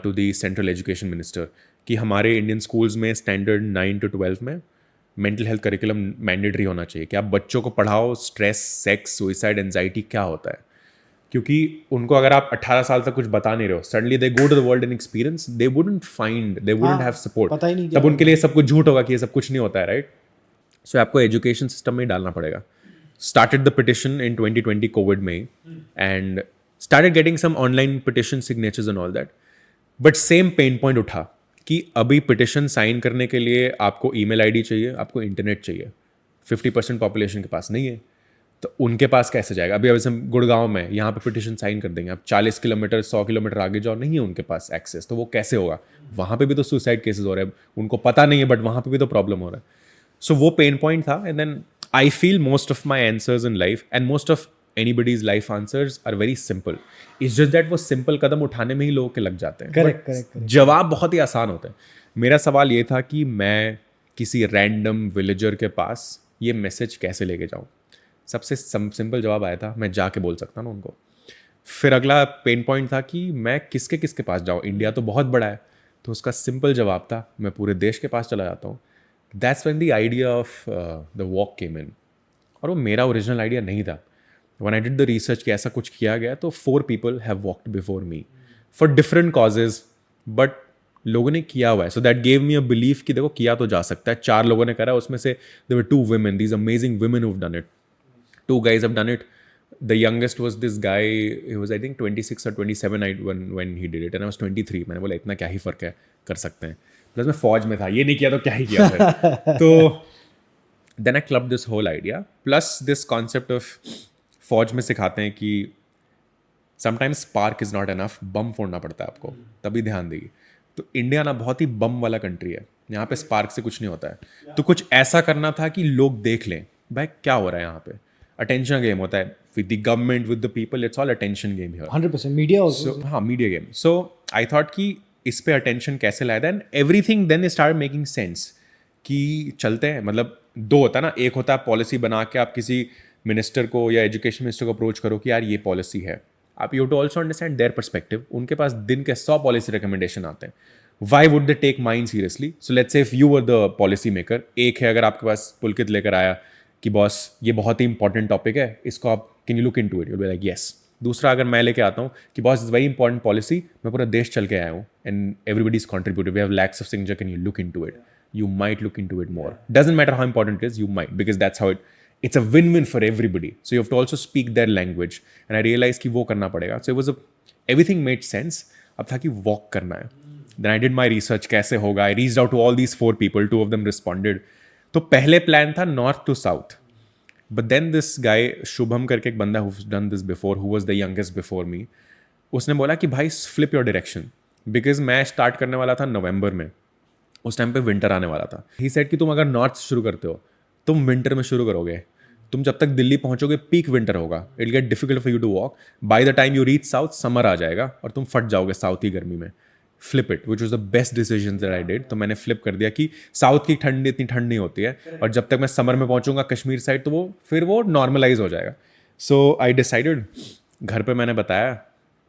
to the Central Education Minister कि हमारे Indian schools में standard 9 to 12 में mental health curriculum mandatory होना चाहिए कि आप बच्चों को पढ़ाओ स्ट्रेस, सेक्स, सुइसाइड, एंजाइटी क्या होता है. क्योंकि उनको अगर आप 18 साल तक कुछ बता नहीं रहे हो, suddenly they go to the world and experience, they wouldn't find, they wouldn't have support, तब उनके लिए सब कुछ झूठ होगा कि ये सब कुछ नहीं होता है, राइट. सो आपको एजुकेशन सिस्टम में ही डालना पड़ेगा. Started the petition in 2020 COVID May and started getting some online petition signatures and all that. But same pain point उठा कि अभी petition sign करने के लिए आपको email ID चाहिए, आपको internet चाहिए. 50% population के पास नहीं है, तो उनके पास कैसे जाएगा. अभी हम गुड़गांव में यहाँ पे petition sign कर देंगे, आप 40 किलोमीटर 100 किलोमीटर आगे जाओ, नहीं है उनके पास access, तो वो कैसे होगा. वहाँ पे भी तो suicide cases हो रहे हैं, उनको पता नहीं है बट वहाँ पे भी तो problem हो रहा है. So वो pain point था. And then I feel most of my answers in life and most of anybody's life answers are very simple. It's just that वो simple कदम उठाने में ही लोगों के लग जाते हैं. Correct. जवाब बहुत ही आसान होते हैं. मेरा सवाल ये था कि मैं किसी रैंडम विलेजर के पास ये मैसेज कैसे लेके जाऊँ. सबसे सिंपल जवाब आया था, मैं जाके बोल सकता ना उनको. फिर अगला पेन पॉइंट था कि मैं किसके पास जाऊँ, इंडिया तो बहुत बड़ा है. तो उसका सिंपल जवाब था, मैं पूरे देश के पास चला जाता हूँ. That's when the idea of the walk came in. और वो मेरा ओरिजिनल आइडिया नहीं था. When I did the research कि ऐसा कुछ किया गया तो 4 people have walked before me for different causes, but लोगों ने किया हुआ है. So that gave me a belief कि देखो किया तो जा सकता है. 4 लोगों ने करा, उसमें से there were 2 women, these amazing women who've done it. 2 guys have done it. The youngest was this guy, he was I think 26 or 27 when he did it, and I was 23. मैंने बोला इतना क्या ही फ़र्क है, कर सकते हैं. प्लस मैं फौज में था, ये नहीं किया तो क्या ही किया फिर. तो then I club this whole idea, plus this concept of फौज में सिखाते हैं कि sometimes spark is not enough, bomb फोड़ना पड़ता है आपको, तभी ध्यान देगी. तो इंडिया ना बहुत ही बम वाला कंट्री है, यहाँ पे स्पार्क से कुछ नहीं होता है. तो कुछ ऐसा करना था कि लोग देख लें भाई क्या हो रहा है यहाँ पे. अटेंशन गेम होता है with the government, with the people, it's all attention game here. 100% media also. हाँ, media game. So I thought कि इस पे अटेंशन कैसे लाया था, and everything then start making sense कि चलते हैं. मतलब 2 होता है ना, एक होता है पॉलिसी बना के आप किसी मिनिस्टर को या एजुकेशन मिनिस्टर को अप्रोच करो कि यार ये पॉलिसी है. आप you to also understand their perspective. उनके पास दिन के 100 पॉलिसी रिकमेंडेशन आते हैं. Why would they take mine seriously. So let's say if you were the policy maker, एक है अगर आपके पास पुलकित लेकर आया कि बॉस ये बहुत ही इंपॉर्टेंट टॉपिक है, इसको आप can you look into it, you be like yes. दूसरा अगर मैं लेके आता हूँ कि boss is very important policy, मैं पूरा देश चल के आया हूँ and everybody is contributed, we have lakhs of signature, can you look into it, you might look into it more. Doesn't matter how important is, you might, because that's how it's a win-win for everybody. So you have to also speak their language. And I realized कि वो करना पड़ेगा. So it was everything made sense. अब था कि walk करना है. Then I did my research, कैसे होगा. I reached out to all these 4 people. 2 of them responded. तो पहले plan था north to south. But then this guy Shubham करके एक बंदा who's done this before, who was the youngest before me, उसने बोला कि भाई flip your direction. Because मैं start करने वाला था नवंबर में. उस टाइम पे विंटर आने वाला था. He said कि तुम अगर नॉर्थ से शुरू करते हो, तुम विंटर में शुरू करोगे, तुम जब तक दिल्ली पहुंचोगे पीक विंटर होगा, it get difficult for you to walk. By the time you reach south, summer आ जाएगा और तुम फट जाओगे साउथ की गर्मी में. Flip it, which was the best decision that I did. तो मैंने फ्लिप कर दिया कि साउथ की ठंड इतनी ठंड नहीं होती है, और जब तक मैं समर में पहुंचूंगा कश्मीर साइड तो वो फिर वो नॉर्मलाइज हो जाएगा. सो आई डिसाइडेड, घर पे मैंने बताया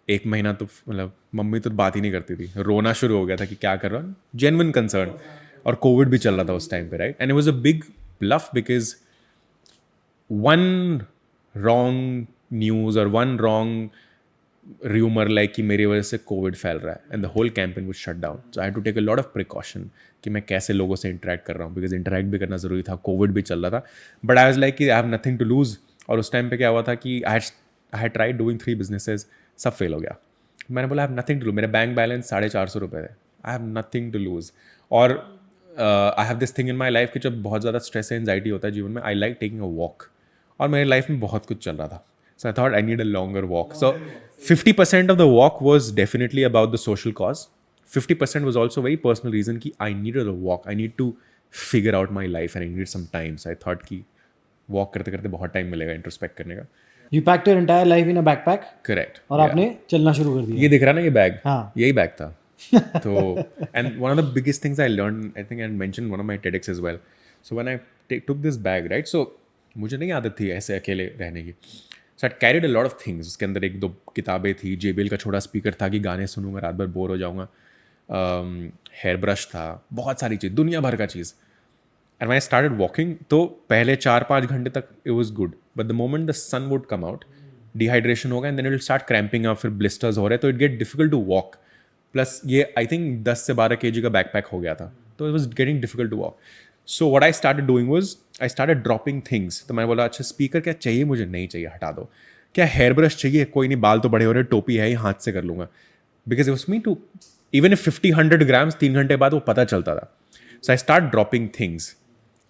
एक महीना तो मतलब मम्मी तो बात ही नहीं करती थी, रोना शुरू हो गया था कि क्या कर रहा हूँ, जेन्युइन कंसर्न. और कोविड भी चल रहा था उस टाइम पे, right. And it was a big bluff because one wrong news और वन रॉन्ग rumor like कि मेरी वजह से कोविड फैल रहा है and the whole campaign would shut down. So I had to take a lot of precaution कि मैं कैसे लोगों से इंटरेक्ट कर रहा हूँ, बिकॉज इंटरेक्ट भी करना ज़रूरी था, कोविड भी चल रहा था. बट आई वाज लाइक कि I have nothing to lose. और उस टाइम पे क्या हुआ था कि I had tried doing 3 businesses, सब फेल हो गया. मैंने बोला I have nothing to lose. मेरा बैंक बैलेंस 450 रुपये थे. I have nothing to lose. और I have this thing in my life कि जब बहुत ज़्यादा स्ट्रेस एंजाइटी होता है जीवन में, I like taking a walk. और मेरे लाइफ में बहुत कुछ चल रहा था. So I thought I need a longer walk. So 50% of the walk was definitely about the social cause. 50% was also very personal reason कि I needed a walk. I need to figure out my life and I needed some time. So I thought कि walk करते करते बहुत time मिलेगा introspect करने का. You packed your entire life in a backpack Correct. और आपने चलना शुरू कर दिया. ये दिख रहा ना ये बैग, हाँ. यही बैग था. तो and one of the biggest things I learned, I think I mentioned one of my TEDx as well. So when I took this bag, right? So मुझे नहीं आदत थी ऐसे अकेले रहने की. So I carried a lot of things. उसके अंदर 1-2 किताबें थी, JBL का छोटा स्पीकर था कि गाने सुनूंगा, रात भर बोर हो जाऊंगा, हेयर ब्रश था, बहुत सारी चीज़, दुनिया भर का चीज़. And when I started walking तो पहले 4-5 घंटे तक it was good, but the moment the sun would come out, dehydration होगा and then it will start cramping up, फिर ब्लिस्टर्स हो रहे, तो it get difficult to walk. Plus ये आई थिंक 10 से 12 kg का बैकपैक हो गया था, तो it was getting difficult to walk. So what I started doing was I started dropping things. तो मैंने बोला अच्छा स्पीकर क्या चाहिए मुझे, नहीं चाहिए, हटा दो. क्या हेयर ब्रश चाहिए, कोई नहीं, बाल तो बड़े हो रहे, टोपी है, ये हाथ से कर लूँगा. Because it was me to even if 50-100 grams 3 घंटे बाद वो पता चलता था. So I start dropping things.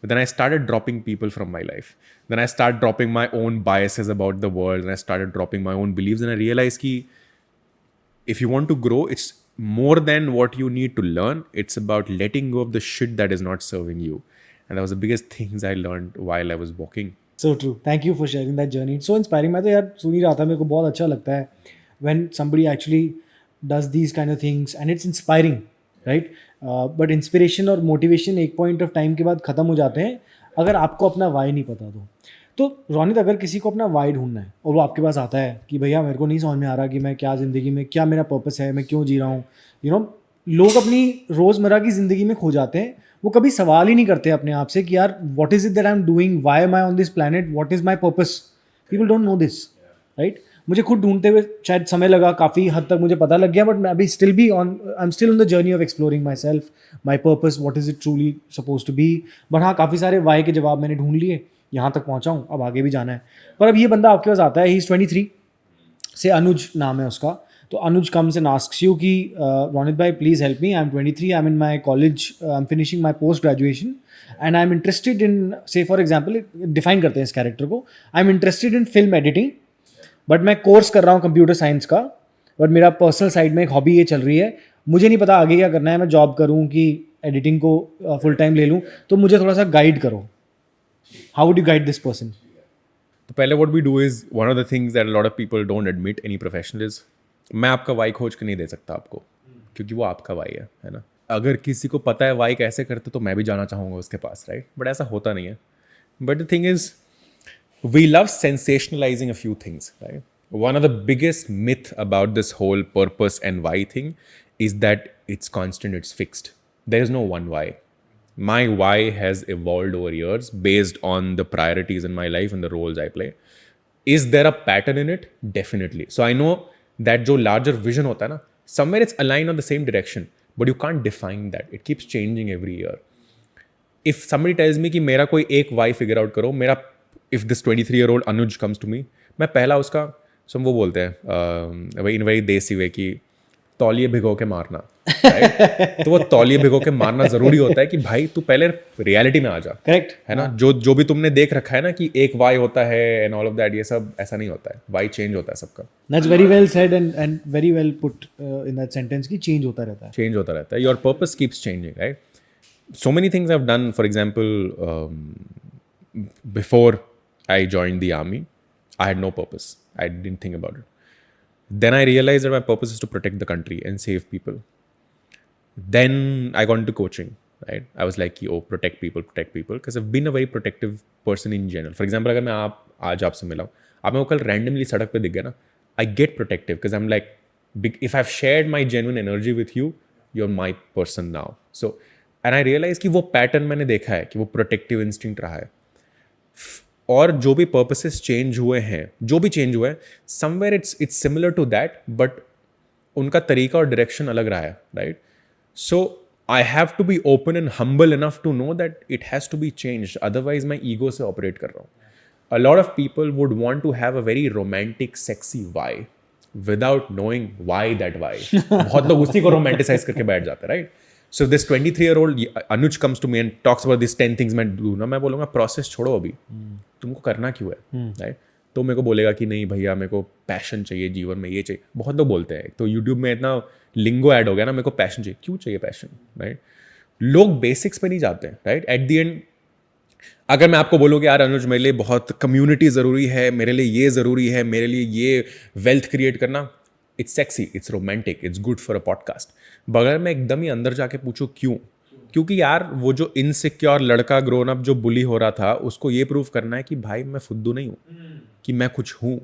Then I started dropping people from my life. Then I started dropping my own biases about the world, and I started dropping my own beliefs. And I realized that if you want to grow, it's more than what you need to learn. It's about letting go of the shit that is not serving you. And that was the biggest things I learned while I was walking. So true. Thank you for sharing that journey. It's so inspiring. मैं तो यार सुन ही रहा था, मेरे को बहुत अच्छा लगता है when somebody actually does these kind of things and it's inspiring, right? But inspiration और मोटिवेशन एक पॉइंट ऑफ टाइम के बाद ख़त्म हो जाते हैं अगर आपको अपना वाई नहीं पता तो रोनित, अगर किसी को अपना वाई ढूंढना है और वो आपके पास आता है कि भैया मेरे को नहीं समझ में आ रहा कि मैं क्या ज़िंदगी में, क्या मेरा पर्पस है, मैं क्यों जी रहा हूँ, लोग अपनी रोज़मर्रा की ज़िंदगी में खो जाते हैं. वो कभी सवाल ही नहीं करते अपने आप से कि यार what is it that I am doing, why am I on this planet, what is my purpose. People don't know this, right. मुझे खुद ढूंढते हुए शायद समय लगा, काफ़ी हद तक मुझे पता लग गया, बट मैं अभी स्टिल भी I am still on the journey of exploring myself, my purpose, what is it truly suppose to be. But हाँ, काफ़ी सारे वाई के जवाब मैंने ढूंढ लिए, यहाँ तक पहुँचा हूँ, अब आगे भी जाना है. पर अब ये बंदा आपके पास आता है, ही इज़ 23 से, अनुज नाम है उसका. तो अनुज कम्स एंड आस्क्स यू कि रोनित भाई please help me, I am 23, I am in my college, I am finishing my post graduation and I am interested in, से फॉर एग्जाम्पल डिफाइन करते हैं इस कैरेक्टर को, I am interested in film editing, but मैं course कर रहा हूँ computer science का, बट मेरा पर्सनल साइड में एक हॉबी ये चल रही है, मुझे नहीं पता आगे क्या करना है, मैं जॉब करूँ कि एडिटिंग को फुल टाइम ले लूँ, तो मुझे थोड़ा सा गाइड करो. How would you guide this person? तो पहले what we do is, one of the things that a lot of people don't admit, any professional is, मैं आपका वाई खोज के नहीं दे सकता आपको, क्योंकि वो आपका वाई है ना. अगर किसी को पता है वाई कैसे करते तो मैं भी जाना चाहूँगा उसके पास, राइट. बट ऐसा होता नहीं है. But the thing is we love sensationalizing a few things, right? One of the biggest myth about this whole purpose and why thing is that it's constant, it's fixed. There is no one why. My why has evolved over years based on the priorities in my life and the roles I play. Is there a pattern in it? Definitely. So I know that जो larger vision होता है ना, somewhere it's aligned on the same direction, but you can't define that. It keeps changing every year. If somebody tells me कि मेरा कोई एक why figure out करो, मेरा if this 23-year-old Anuj comes to me, मैं पहला उसका, सो वो बोलते हैं इन वेरी देसी वे कि तौलिए भिगो के मारना, right? तो वो तौलिए भिगो के मारना जरूरी होता है कि भाई तू पहले रियलिटी में आ जा, करेक्ट है ना. जो भी तुमने देख रखा है ना कि एक वाई होता है एंड ऑल ऑफ दैट, ये सब ऐसा नहीं होता है. वाई चेंज होता है सबका. That's very well said and very well put in that sentence कि चेंज होता रहता है. चेंज होता रहता है. Your purpose keeps changing, right. So many things I have done. For example, before I joined the army, I had no purpose. I didn't think about it. Then I realized that my purpose is to protect the country and save people. Then I got into coaching, right? I was like, oh, protect people, because I've been a very protective person in general. For example, अगर मैं आज आपसे मिला हूँ, आप मेरे को कल randomly सड़क पे दिख गया ना, I get protective because I'm like, if I've shared my genuine energy with you, you're my person now. So and I realize कि वो pattern मैंने देखा है कि वो protective instinct रहा है. और जो भी पर्पसेस चेंज हुए हैं, जो भी चेंज हुए हैं, somewhere it's similar to that, but उनका तरीका और डायरेक्शन अलग रहा है, right? So I have to be open and humble enough to know that it has to be change, otherwise मैं ईगो से ऑपरेट कर रहा हूँ. A lot of people would want to have a very romantic, sexy why without knowing why that why. बहुत लोग उसी को romanticize करके बैठ जाते हैं, right? So this 23-year-old Anuj comes to me and talks about these 10 things मैं do ना, मैं बोलूँगा process छोड़ो अभी, तुमको करना क्यों है, right? तो मेरे को बोलेगा कि नहीं भैया मेरे को पैशन चाहिए जीवन में, ये चाहिए. बहुत लोग बोलते हैं, तो यूट्यूब में इतना लिंगो ऐड हो गया ना, मेरे को पैशन चाहिए. क्यों चाहिए पैशन, राइट? लोग बेसिक्स पे नहीं जाते हैं, राइट? एट द एंड अगर मैं आपको बोलूँ कि यार अनुज मेरे लिए बहुत कम्युनिटी ज़रूरी है, मेरे लिए ये ज़रूरी है, मेरे लिए ये वेल्थ क्रिएट करना, it's sexy, it's romantic, it's good for a podcast. बगैर मैं एकदम ही अंदर जाके पूछूँ क्यों, क्योंकि यार वो जो इनसिक्योर लड़का ग्रोन अप जो बुली हो रहा था, उसको ये प्रूव करना है कि भाई मैं फुद्दू नहीं हूँ, कि मैं कुछ हूँ,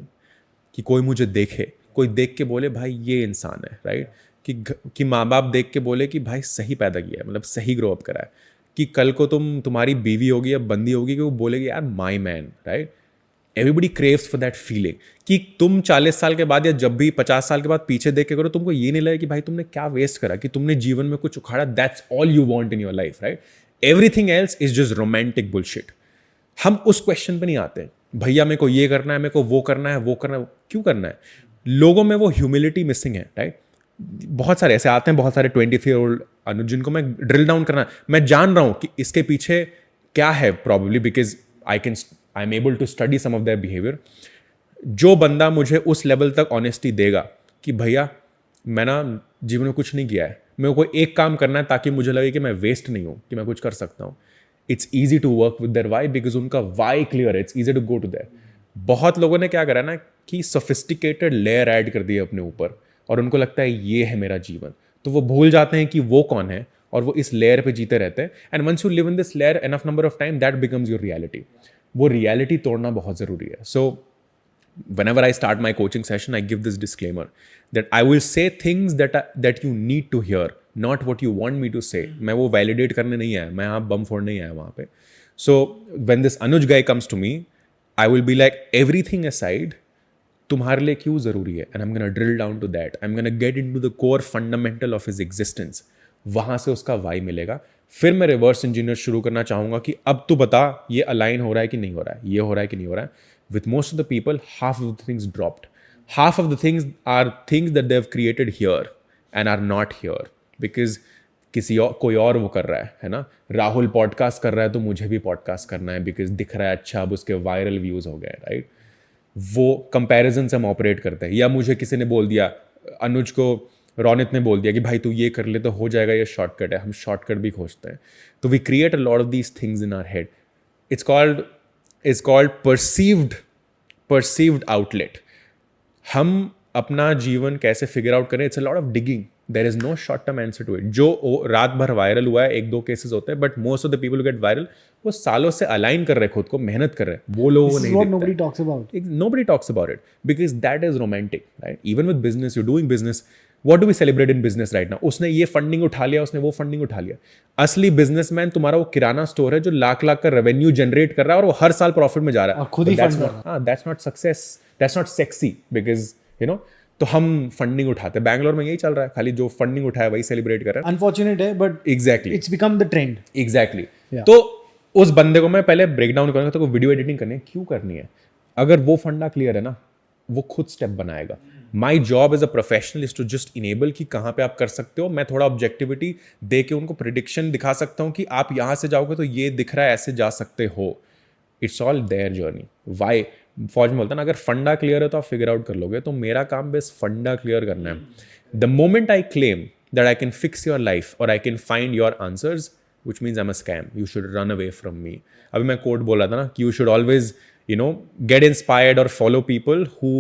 कि कोई मुझे देखे, कोई देख के बोले भाई ये इंसान है, राइट? कि माँ बाप देख के बोले कि भाई सही पैदा किया है, मतलब सही ग्रो अप करा है, कि कल को तुम्हारी बीवी होगी या बंदी होगी कि वो बोलेगी यार my man, right? Everybody craves for that feeling कि तुम 40 साल के बाद या जब भी 50 साल के बाद पीछे देख के करो, तुमको ये नहीं लगे कि भाई तुमने क्या वेस्ट करा, कि तुमने जीवन में कुछ उखाड़ा. That's all you want in your life, right? Everything else is just romantic bullshit. हम उस क्वेश्चन पे नहीं आते, भैया मेरे को ये करना है, मेरे को वो करना है, वो करना है. क्यों करना है? लोगों में वो ह्यूमिलिटी मिसिंग है, राइट? बहुत सारे ऐसे आते हैं, बहुत सारे 23-year-old अनुज जिनको मैं ड्रिल डाउन करना, मैं जान रहा हूं कि इसके पीछे क्या है, probably because I am able to study some of their behaviour. जो बंदा मुझे उस लेवल तक ऑनेस्टी देगा कि भैया मैं ना जीवन में कुछ नहीं किया है, मेरे को एक काम करना है ताकि मुझे लगे कि मैं वेस्ट नहीं हूँ, कि मैं कुछ कर सकता हूँ, it's easy to work with their why, because उनका वाई क्लियर है, it's easy to go to there. बहुत लोगों ने क्या करा ना कि सोफिस्टिकेटेड लेयर ऐड कर दिया अपने ऊपर, और उनको लगता है ये है मेरा जीवन, तो वो भूल जाते हैं कि वो कौन है, और वो इस लेयर पे जीते रहते हैं. And once you live in this layer enough number of time, that becomes your reality. वो रियलिटी तोड़ना बहुत ज़रूरी है. सो whenever I start my coaching session, I give this disclaimer that I will say things that you need to hear, not what you want me to say. मैं वो validate करने नहीं आया, मैं यहाँ बम फोड़ने नहीं आया वहाँ पे. So when this Anuj guy comes to me, I will be like, everything aside, तुम्हारे लिए क्यों ज़रूरी है, and I'm gonna drill down to that. I'm gonna get into the core fundamental of his existence. वहाँ से उसका why मिलेगा. फिर मैं रिवर्स इंजीनियर शुरू करना चाहूँगा कि अब तू बता ये अलाइन हो रहा है कि नहीं हो रहा है, ये हो रहा है कि नहीं हो रहा है. With most of the people, half of the things dropped. Half of the things are things that they've created here and are not here because कोई और वो कर रहा है ना? राहुल पॉडकास्ट कर रहा है तो मुझे भी पॉडकास्ट करना है बिकॉज दिख रहा है अच्छा, अब उसके वायरल व्यूज हो गए, राइट? वो कंपैरिजन से हम ऑपरेट करते हैं. या मुझे किसी ने बोल दिया, अनुज को रोनित ने बोल दिया कि भाई तू ये कर ले तो हो जाएगा, ये शॉर्टकट है. हम शॉर्टकट भी खोजते हैं. तो we create a lot of these things in our head. It's called perceived outlet. हम अपना जीवन कैसे फिगर आउट करें, it's a lot of digging. There is no short term answer to it. जो रात भर वायरल हुआ है, 1-2 केसेस होते हैं, but most of the people get viral, वो सालों से अलाइन कर रहे हैं खुद को, मेहनत कर रहे हैं. वो लोगों को नहीं दिखता. nobody talks about. Nobody talks about it because that is romantic, right? Even with business, you're doing business. What do we celebrate in business right now? उसने ये फंडिंग उठा लिया, उसने वो फंडिंग उठा लिया. असली बिजनेसमैन तुम्हारा वो किराना स्टोर है जो लाख का रेवेन्यू जनरेट कर रहा है और वो हर साल प्रॉफिट में जा रहा है. और खुद ही फंड कर रहा है. That's not success. That's not sexy because you know. तो हम फंडिंग उठाते हैं. बैंगलोर में यही चल रहा है, खाली जो फंडिंग उठाया वही सेलिब्रेट कर रहा है. अनफॉर्चुनेट है but exactly it's become the trend. Exactly. तो उस बंदे को मैं पहले ब्रेक डाउन करूंगा, तो वीडियो एडिटिंग करनी है, क्यों करनी है? अगर वो फंडा क्लियर है ना, वो खुद स्टेप बनाएगा. My job as a professional is to just enable कि कहाँ पे आप कर सकते हो. मैं थोड़ा ऑब्जेक्टिविटी दे के उनको प्रिडिक्शन दिखा सकता हूँ कि आप यहाँ से जाओगे तो ये दिख रहा है, ऐसे जा सकते हो. It's all their journey. Why फौज में बोलता ना, अगर फंडा क्लियर है तो आप फिगर आउट कर लोगे. तो मेरा काम बस फंडा क्लियर करना है. The moment I claim that I can fix your life और I can find your answers, which means I'm a scam. You should run away from me. अभी मैं कोट बोला था ना कि you should always, get inspired or follow people who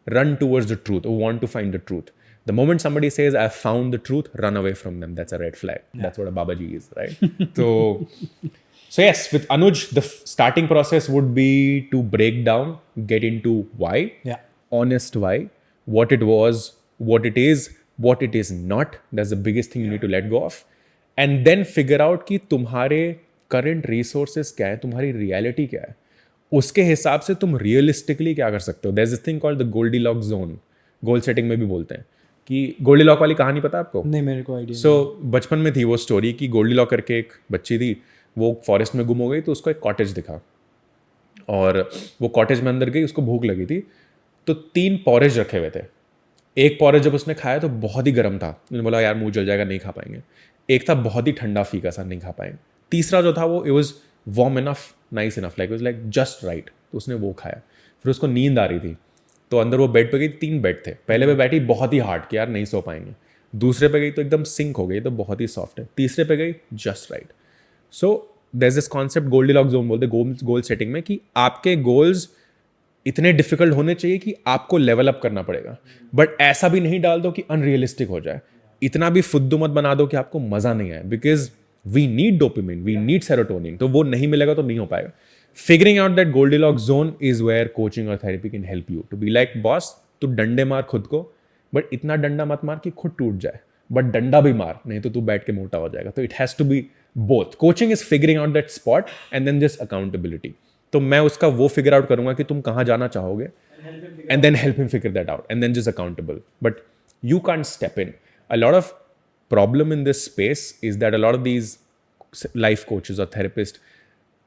run towards the truth, who want to find the truth. The moment somebody says, I've found the truth, run away from them. That's a red flag. Yeah. That's what a Babaji is, right? So yes, with Anuj, the starting process would be to break down, get into why, honest why, what it was, what it is not. That's the biggest thing you need to let go of. And then figure out कि तुम्हारे current resources क्या है, तुम्हारी reality क्या है, उसके हिसाब से तुम realistically क्या कर सकते हो. There's this thing called the Goldilocks zone. Goal setting में भी बोलते हैं कि गोल्डीलॉक वाली कहानी पता है आपको? नहीं, मेरे को आइडिया. सो बचपन में थी वो स्टोरी कि गोल्डीलॉक करके एक बच्ची थी, वो फॉरेस्ट में गुम हो गई, तो उसको एक कॉटेज दिखा और वो कॉटेज में अंदर गई, उसको भूख लगी थी, तो 3 पॉरेज रखे हुए थे. एक पॉरेज जब उसने खाया तो बहुत ही गर्म था, उसने बोला यार मुंह जल जाएगा, नहीं खा पाएंगे. एक था बहुत ही ठंडा फीका सा, नहीं खा पाएंगे. तीसरा जो था वो it was warm enough, nice enough, like it was like just right, तो उसने वो खाया. फिर उसको नींद आ रही थी, तो अंदर वो बेड पे गई, 3 बेड थे. पहले पे बैठी बहुत ही हार्ड कि यार नहीं सो पाएंगे. दूसरे पे गई तो एकदम सिंक हो गई, तो बहुत ही सॉफ्ट है. तीसरे पे गई just right. So there is this concept Goldilocks zone बोलते हैं गोल सेटिंग में, कि आपके गोल्स इतने डिफिकल्ट होने चाहिए कि आपको लेवल अप करना पड़ेगा, बट ऐसा भी नहीं डाल दो कि अनरियलिस्टिक हो जाए. इतना भी फुद्दू मत बना दो कि आपको मजा नहीं आए, because we need dopamine, we need serotonin, तो वो नहीं मिलेगा तो नहीं हो पाएगा. Figuring out that Goldilocks zone is where coaching or therapy can help you to be like, boss, तू डंडे मार खुद को, बट इतना डंडा मत मार कि खुद टूट जाए, बट डंडा भी मार, नहीं तो तू बैठ के मोटा हो जाएगा. तो it has to be both. Coaching is figuring out that spot and then just accountability. तो मैं उसका वो फिगर आउट करूंगा कि तुम कहाँ जाना चाहोगे, and then help him figure that out, and then just accountable. But you can't step in. A lot of problem in this space is that a lot of these life coaches और therapist,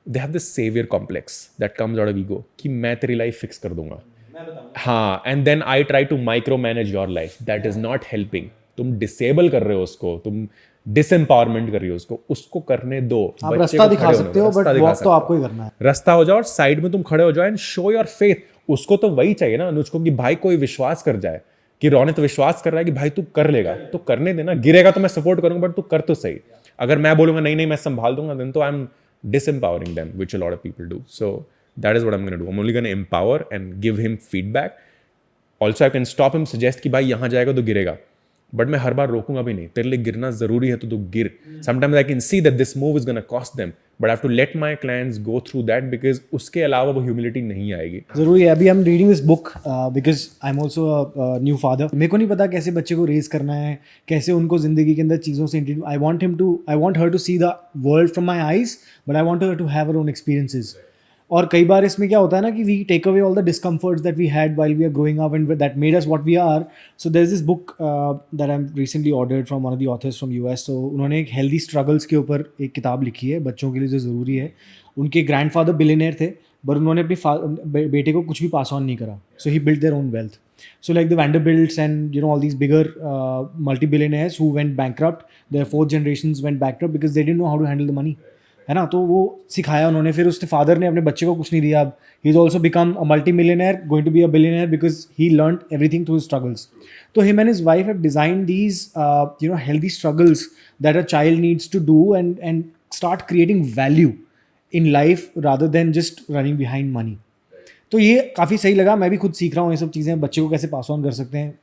they have this savior complex that comes out of ego कि मैं तेरी life fix कर दूंगा. हाँ, and then I try to micromanage your life. That is not helping. तुम disable कर रहे हो उसको, तुम डिसएम्पावरमेंट कर रही हो उसको करने दो. आप रास्ता दिखा सकते हो, बट वॉक तो आपको ही करना है. रास्ता हो जाओ और साइड में तुम खड़े हो जाओ एंड शो योर फेथ. उसको तो वही चाहिए ना अनुज को, कि भाई कोई विश्वास कर जाए, कि रोनित विश्वास कर रहा है कि भाई तू कर लेगा, तो करने देना. गिरेगा तो मैं सपोर्ट करूंगा, बट तू कर तो सही. अगर मैं बोलूंगा नहीं नहीं मैं संभाल दूंगा, देन तो I am disempowering them, which a lot of people do. So that is what I'm going to do. I'm only going to empower and give him feedback. Also, I can stop him, suggest कि भाई यहाँ जाएगा तो गिरेगा, but मैं हर बार रोकूंगा भी नहीं. तेरे लिए गिरना जरूरी है तो तू गिर. Sometimes I can see that this move is going to cost them, but I have to let my clients go through that, because उसके अलावा वो humility नहीं आएगी. जरूरी है. अभी I'm reading this book because I'm also a new father. मेरे को नहीं पता कैसे बच्चे को रेज करना है, कैसे उनको जिंदगी के अंदर चीज़ों से I want her to see the world from my eyes, but I want her to have her own experiences. और कई बार इसमें क्या होता है ना कि we take away all the discomforts that we had while we are growing up and that made us what we are. So there is this book that I am recently ordered from one of the authors from US. तो उन्होंने एक healthy struggles के ऊपर एक किताब लिखी है बच्चों के लिए जो ज़रूरी है. उनके ग्रैंडफादर बिलियनेयर थे, बट उन्होंने अपने बेटे को कुछ भी पास ऑन नहीं करा. So he built their own wealth. So like the Vanderbilts and all these bigger multi-billionaires who went bankrupt, their 4th generations went bankrupt because they didn't know how to handle the money. है ना. तो वो सिखाया उन्होंने. फिर उसके father ने अपने बच्चे को कुछ नहीं दिया. अब he is also become a multi millionaire, going to be a billionaire because he learn everything through struggles. तो him and his wife have designed these healthy struggles that a child needs to do and start creating value in life rather than just running behind money. तो ये काफ़ी सही लगा. मैं भी खुद सीख रहा हूँ ये सब चीज़ें, बच्चे को कैसे पास ऑन कर सकते हैं.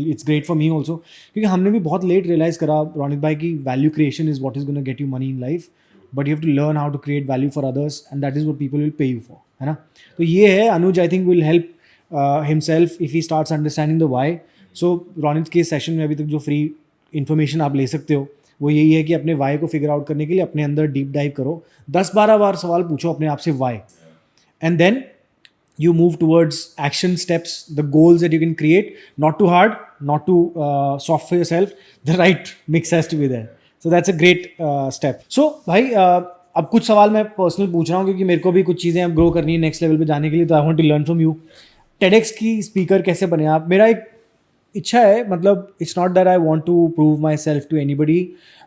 It's great for me also, क्योंकि हमने भी बहुत लेट रियलाइज़ करा रोनित भाई की value creation is what is gonna get you money in life, but you have to learn how to create value for others and that is what people will pay you for. है ना. तो ये है Anuj I think will help himself if he starts understanding the why. So Ronit के session में अभी तक जो फ्री इन्फॉर्मेशन आप ले सकते हो वो यही है कि अपने वाई को फिगर आउट करने के लिए अपने अंदर डीप डाइव करो. 10-12 बार सवाल पूछो अपने आप से why, and then you move towards action steps, the goals that you can create. Not too hard, not too soft for yourself. The right mix has to be there. So that's a great step. So भाई अब कुछ सवाल मैं personal पूछ रहा हूँ क्योंकि मेरे को भी कुछ चीज़ें अब ग्रो करनी है नेक्स्ट लेवल पे जाने के लिए. तो I want to learn from you. TEDx की स्पीकर कैसे बने आप? मेरा एक इच्छा है, मतलब it's not that I want to prove myself to anybody,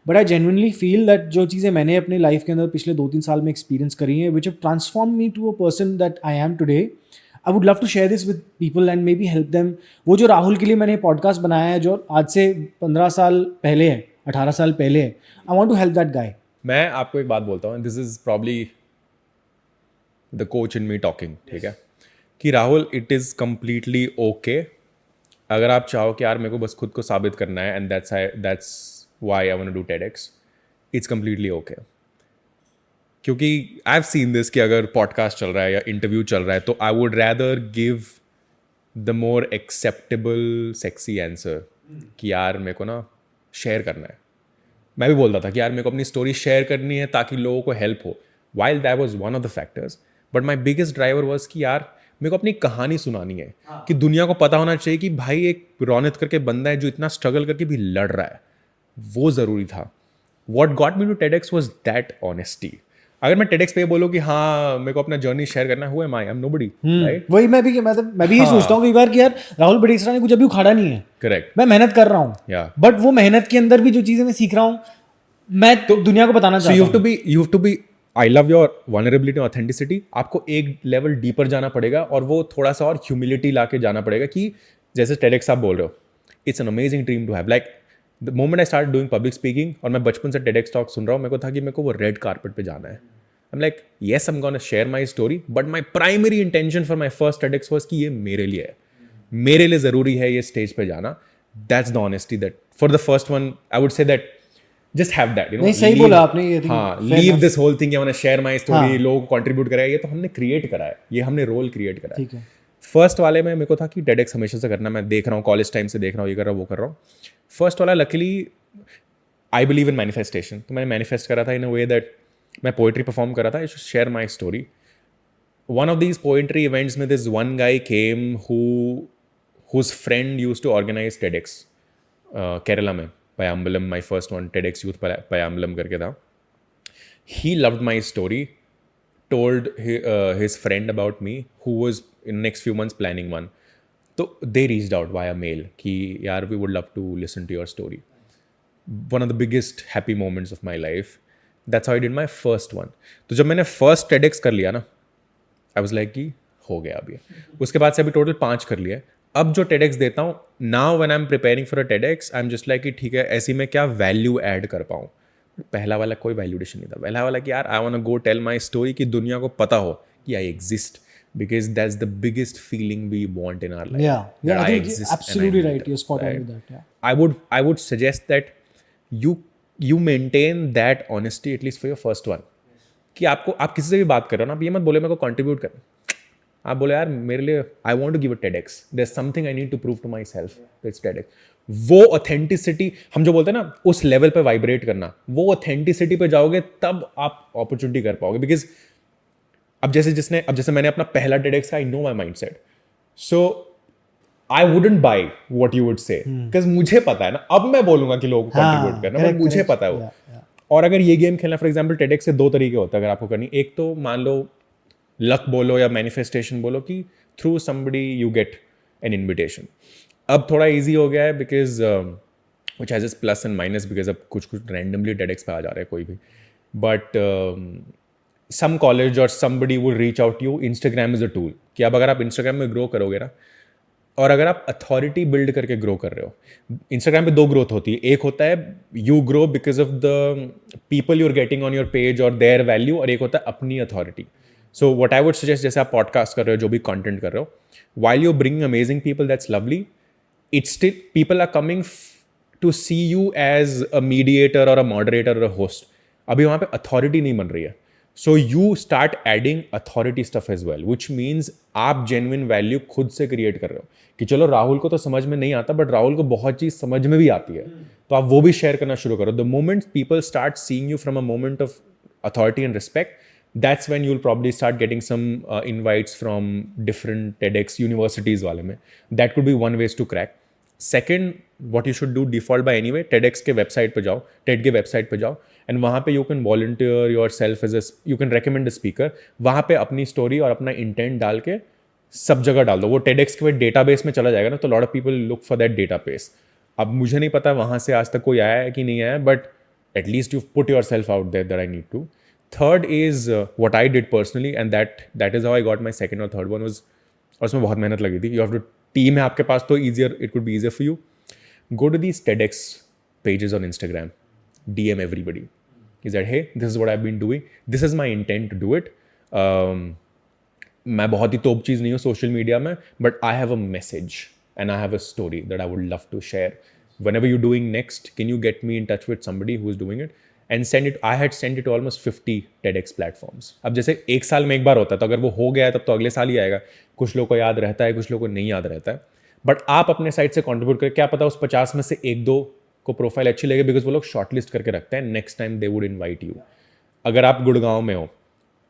but I genuinely feel that जो चीज़ें मैंने अपने लाइफ के अंदर पिछले 2-3 साल में एक्सपीरियंस करी हैं which have transform me to a person that I am today. I would love to share this with people and maybe help them. वो जो राहुल के लिए मैंने पॉडकास्ट बनाया है जो आज से 15 साल पहले है, 18 साल पहले है, I want to help that guy. मैं आपको एक बात बोलता हूँ, this is probably the coach in me talking. ठीक है कि Rahul, it is completely okay अगर आप चाहो कि यार मेरे को बस खुद को साबित करना है, and that's why I want to do TEDx. It's completely okay. क्योंकि आई हैव सीन दिस कि अगर पॉडकास्ट चल रहा है या इंटरव्यू चल रहा है तो I would rather give the more acceptable sexy answer कि यार मेरे को ना शेयर करना है. मैं भी बोलता था कि यार मेरे को अपनी स्टोरी शेयर करनी है ताकि लोगों को हेल्प हो. While that was one of the factors, but my biggest driver was कि यार मेरे को अपनी कहानी सुनानी है. कि दुनिया को पता होना चाहिए कि भाई एक रौनक करके बंदा है जो इतना स्ट्रगल करके भी लड़ रहा है. वो ज़रूरी था. What got me to TEDx was that honesty. अगर मैं टेडेक्स पे बोलूँ कि हाँ मेरे को अपना जर्नी शेयर करना है, who am I am nobody, right? वही मैं भी यही सोचता हूँ कई बार कि यार राहुल बड़ेसरा ने कुछ अभी उखाड़ा नहीं है, करेक्ट. मैं मेहनत कर रहा हूँ, Yeah. बट वो मेहनत के अंदर भी जो चीजें मैं सीख रहा हूँ मैं तो दुनिया को बताना So चाहता you हूँ. have to be I love your vulnerability and authenticity. आपको एक लेवल डीपर जाना पड़ेगा और वो थोड़ा सा और ह्यूमिलिटी ला के जाना पड़ेगा कि जैसे टेडेक्स आप बोल रहे हो, it's an amazing dream to have. Like the moment I start doing public speaking और मैं बचपन से टेडेक्स टॉक सुन रहा हूँ, मेरे को था कि मेरे को वो रेड कारपेट पे जाना है. I am like yes I am gonna share my story, but my primary intention for my first TEDx was कि ये मेरे लिए है, मेरे लिए ज़रूरी है ये स्टेज पे जाना. That's the honesty that for the first one I would say that just have that, you know. नहीं, सही बोला आपने, ये think हाँ, fair leave enough. this whole thing, I wanna share my story, हाँ. लोग कंट्रीब्यूट कराया, ये तो हमने क्रिएट करा है, ये हमने रोल क्रिएट करा है. ठीक है. फर्स्ट वाले में मेरे को था कि टेडेक्स हमेशा से करना, मैं देख रहा हूँ कॉलेज टाइम से देख रहा हूँ, ये कर रहा हूँ वो कर रहा हूँ. फर्स्ट वाला luckily I believe in manifestation, तो मैंने मैनिफेस्ट करा था इन अ वे दैट मैं पोइट्री परफॉर्म करा था, I should share my story. One of these poetry events में this one guy came whose friend used to organize TEDx Kerala में, Payambalam, my first one, TEDx Youth Payambalam करके था. He loved my story, told his friend about me, who was in next few months planning one. So they reached out via mail कि यार we would love to listen to your story. One of the biggest happy moments of my life. That's how I did my first one. तो जब मैंने first TEDx कर लिया ना, I was like कि हो गया अभी. उसके बाद से अभी टोटल 5 कर लिया. अब जो TEDx देता हूँ, now when I am preparing for a TEDx, I am just like कि ठीक है ऐसी मैं क्या वैल्यू ऐड कर पाऊँ. पहला वाला कोई वैल्यूडेशन नहीं था. पहला वाला कि यार I want to go tell my story कि दुनिया को पता हो कि I exist, because that's the biggest feeling we want in our life. Yeah, I think you're absolutely right. You're spot on with that. Yeah. I would suggest that you maintain that honesty at least for your first one. कि आपको आप किसी से भी बात कर रहे हो ना, आप ये मत बोले मेरे को कंट्रीब्यूट कर. आप बोले यार मेरे लिए I want to give a TEDx, there is something I need to prove to my self, it's TEDx. वो ऑथेंटिसिटी हम जो बोलते हैं ना, उस लेवल पे वाइब्रेट करना, वो ऑथेंटिसिटी पे जाओगे तब आप अपॉर्चुनिटी कर पाओगे. बिकॉज अब जैसे मैंने अपना पहला TEDx, I know my mind set, so I wouldn't by what you would say, because मुझे पता है ना, अब मैं बोलूंगा कि लोगों को कंट्रीब्यूट करना, बट मुझे पता है वो. और अगर ये गेम खेलना, फॉर एग्जाम्पल TEDx से 2 तरीके होते हैं अगर आपको करनी. एक तो मान लो लक बोलो या मैनिफेस्टेशन बोलो कि through somebody you get an invitation. अब थोड़ा इजी हो गया है because which has is plus and minus, because अब कुछ रैंडमली TEDx पे आ जा रहे हैं कोई भी. बट सम कॉलेज और somebody would reach out you. Instagram is a tool कि अब अगर आप इंस्टाग्राम में ग्रो करोगे ना, और अगर आप अथॉरिटी बिल्ड करके ग्रो कर रहे हो, इंस्टाग्राम पे 2 ग्रोथ होती है. एक होता है you grow because of the people you are getting on your page और देयर वैल्यू, और एक होता है अपनी authority. So what I would suggest, जैसे आप पॉडकास्ट कर रहे हो, जो भी कंटेंट कर रहे हो, while you're bringing amazing people, that's lovely. It's still people are coming to see you as a mediator or a moderator or a host. अभी वहाँ पे authority नहीं बन रही है. So you start adding authority stuff as well, which means आप genuine value खुद से create कर रहे हो. कि चलो राहुल को तो समझ में नहीं आता, बट राहुल को बहुत चीज़ समझ में भी आती है, तो आप वो भी शेयर करना शुरू करो. The moment people start seeing you from a moment of authority and respect, that's when you'll probably start getting some invites from different TEDx universities वाले में. That could be one ways to crack. Second, what you should do default by anyway, TEDx के website पे जाओ, TED के website पे जाओ, एंड वहाँ पे you can volunteer yourself as you can recommend a speaker. वहाँ पे अपनी स्टोरी और अपना इंटेंट डाल के सब जगह डाल दो. वो TEDx के डेटाबेस में चला जाएगा ना, तो lot of people look for that database. अब मुझे नहीं पता वहाँ से आज तक कोई आया है कि नहीं आया, but at least you put yourself out there that I need to. Third is what I did personally, and that is how I got my second or third one was, और उसमें बहुत मेहनत लगी थी. You have to team है आपके पास तो it could be easier for you. Go to these TEDx pages on Instagram, DM everybody. Is that hey, this is what I've been doing. This is my intent to do it. मैं बहुत ही तोप चीज़ नहीं हूँ social media में, but I have a message and I have a story that I would love to share. Whenever you're doing next, can you get me in touch with somebody who is doing it? And send it. I had sent it to almost 50 TEDx platforms. अब जैसे एक साल में एक बार होता है, तो अगर वो हो गया है तब तो अगले साल ही आएगा. कुछ लोगों को याद रहता है, कुछ लोगों को नहीं याद रहता है. बट आप अपने साइड से कंट्रीब्यूट करें, क्या पता उस 50 में से एक दो को प्रोफाइल अच्छी लगे, बिकॉज वो लोग शॉर्टलिस्ट करके रखते हैं, next time they would invite you. अगर आप गुड़गांव में हो,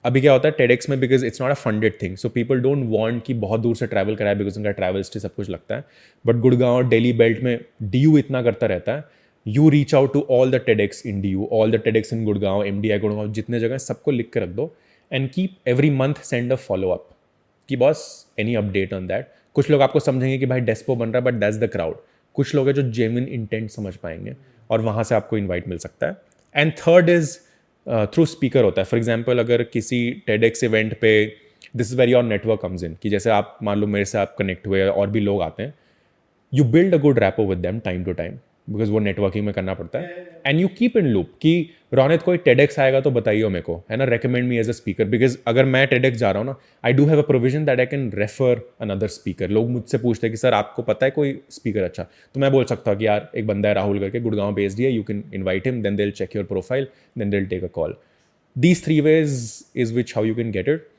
अभी क्या होता है टेडेक्स में, because it's not a funded thing, so people don't want कि बहुत दूर से ट्रैवल कराए, बिकॉज उनका ट्रैवल हिस्ट्री सब कुछ लगता है. बट गुड़गांव दिल्ली बेल्ट में डीयू इतना करता रहता है, you reach out to all the TEDx in DU, all the TEDx in Gurgaon, MDI Gurgaon, जितने जगह सबको लिख के रख दो, and keep every month send a follow up कि boss any update on that. कुछ लोग आपको समझेंगे कि भाई डेस्पो बन रहा है, बट दैट्स द क्राउड. कुछ लोग हैं जो जेन्युइन इंटेंट समझ पाएंगे और वहाँ से आपको इन्वाइट मिल सकता है. And third is through speaker होता है. फॉर एग्जाम्पल अगर किसी टेडेक्स इवेंट पे, this is very your network comes in, कि जैसे आप मान लो मेरे से आप कनेक्ट हुए और भी लोग आते हैं, you build a good rapport with them time to time, because वो नेटवर्किंग में करना पड़ता है. And you keep in loop कि रोनित कोई टेडेक्स आएगा तो बताइए मेरे को, है ना, recommend me as a speaker, because अगर मैं टेडेक्स जा रहा हूँ ना, I do have a provision that I can refer another speaker. लोग मुझसे पूछते हैं कि सर आपको पता है कोई स्पीकर अच्छा, तो मैं बोल सकता हूँ कि यार एक बंदा है राहुल करके, गुड़गांव बेस्ड है, you can invite him, then they will check your profile, then they will take a call. These 3 ways is which how you can get it.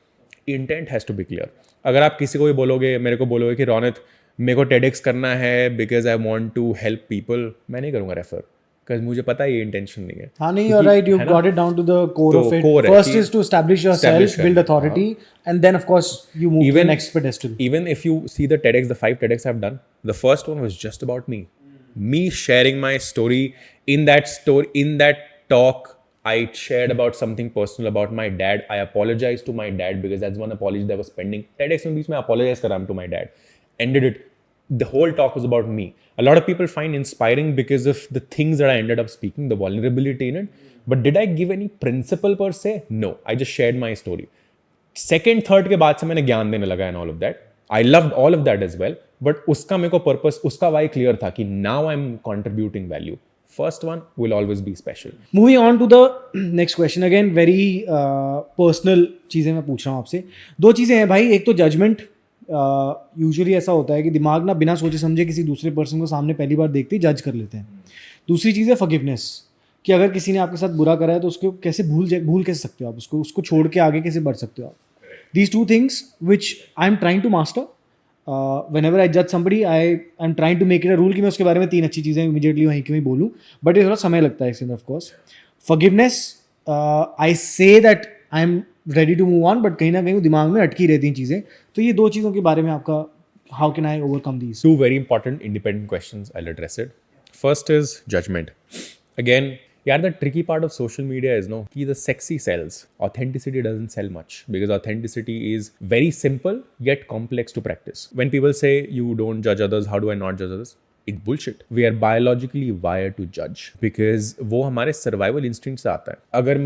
Intent has to be clear. अगर आप किसी को भी बोलोगे, मेरे को बोलोगे कि रोनित मेरे को TEDx करना है because I want to help people, मैं नहीं करूँगा रेफर, बिकॉज मुझे पता है ये इंटेंशन नहीं है. हाँ नहीं, you're right, you got it down to the core तो of it. core है First कि is to establish yourself, establish build करना, authority, and then of course you move to the next pedestal. Even if you see the TEDx, the 5 TEDx I've done, the first one was just about me. Me sharing my story. In that talk, I shared about something personal about my dad. I apologized to my dad because that's one apology that was pending. TEDx में बीच में apologize करा to my dad. Ended it. The whole talk was about me. A lot of people find inspiring because of the things that I ended up speaking, the vulnerability in it. But did I give any principle per se? No. I just shared my story. Second, third के बाद से मैंने ज्ञान देने लगा and all of that. I loved all of that as well. But उसका मेरे को purpose, उसका why clear था कि now I'm contributing value. First one will always be special. Moving on to the next question, again very personal चीज़ें मैं पूछ रहा हूँ आपसे. 2 चीज़ें हैं भाई, एक तो जजमेंट. यूजुअली ऐसा होता है कि दिमाग ना बिना सोचे समझे किसी दूसरे पर्सन को सामने पहली बार देखते ही जज कर लेते हैं. दूसरी चीज़ है फॉरगिवनेस, कि अगर किसी ने आपके साथ बुरा करा है तो उसको कैसे भूल कैसे सकते हो आप, उसको छोड़ के आगे कैसे बढ़ सकते हो आप. These 2 things which I am trying to master. Whenever I judge somebody, I am trying to make it a rule कि मैं उसके बारे में 3 अच्छी चीज़ें immediately वहीं की वहीं बोलूँ, बट ये थोड़ा समय लगता है इसके अंदर. Of course forgiveness, I say that I am ready to move on, but कहीं ना कहीं दिमाग में अटकी रहती हैं चीज़ें. तो ये 2 चीज़ों के बारे में आपका, how can I overcome these? 2 very important independent questions. I'll address it. First is judgment. Again, यार the tricky part of social media is no कि the sexy sells. Authenticity doesn't sell much because authenticity is very simple yet complex to practice. When people say you don't judge others, how do I not judge others? It's bullshit. We are biologically wired to judge because वो हमारे survival instinct से आता है. अगर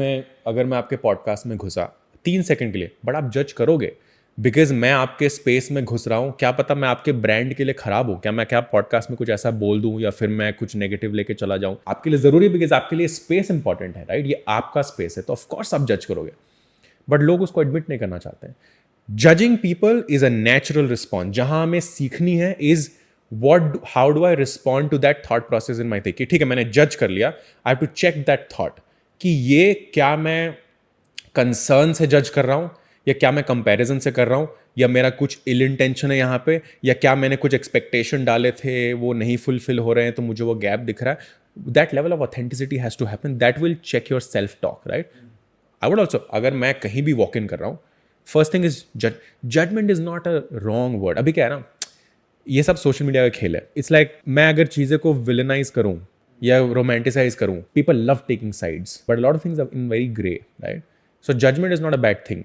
मैं आपके podcast में घुसा 3 सेकंड के लिए, बट आप जज करोगे बिकॉज मैं आपके स्पेस में घुस रहा हूँ, क्या पता मैं आपके ब्रांड के लिए खराब हूँ, क्या पॉडकास्ट में कुछ ऐसा बोल दूँ या फिर मैं कुछ नेगेटिव लेके चला जाऊँ आपके लिए ज़रूरी, बिकॉज आपके लिए स्पेस इंपॉर्टेंट है, राइट. ये आपका स्पेस है तो ऑफकोर्स आप जज करोगे, बट लोग उसको एडमिट नहीं करना चाहते हैं. Judging people is a natural response. जहां हमें सीखनी है is how do I respond to that thought process in my thinking. ठीक है, मैंने जज कर लिया, I have to check that thought कि ये क्या मैं कंसर्न से जज कर रहा हूँ या क्या मैं कंपैरिजन से कर रहा हूँ या मेरा कुछ इल इंटेंशन है यहाँ पे, या क्या मैंने कुछ एक्सपेक्टेशन डाले थे वो नहीं फुलफिल हो रहे हैं तो मुझे वो गैप दिख रहा है. That level of authenticity has to happen. That will check your self talk, right. I would also, अगर मैं कहीं भी वॉक इन कर रहा हूँ, first thing is judgement is not a wrong word. अभी क्या है ना, ये सब सोशल मीडिया का खेल है. इट्स लाइक मैं अगर चीज़ें को विलनाइज करूँ या रोमांटिसाइज करूँ, people love taking sides, but lot of things are in very grey, right. So judgement is not a bad thing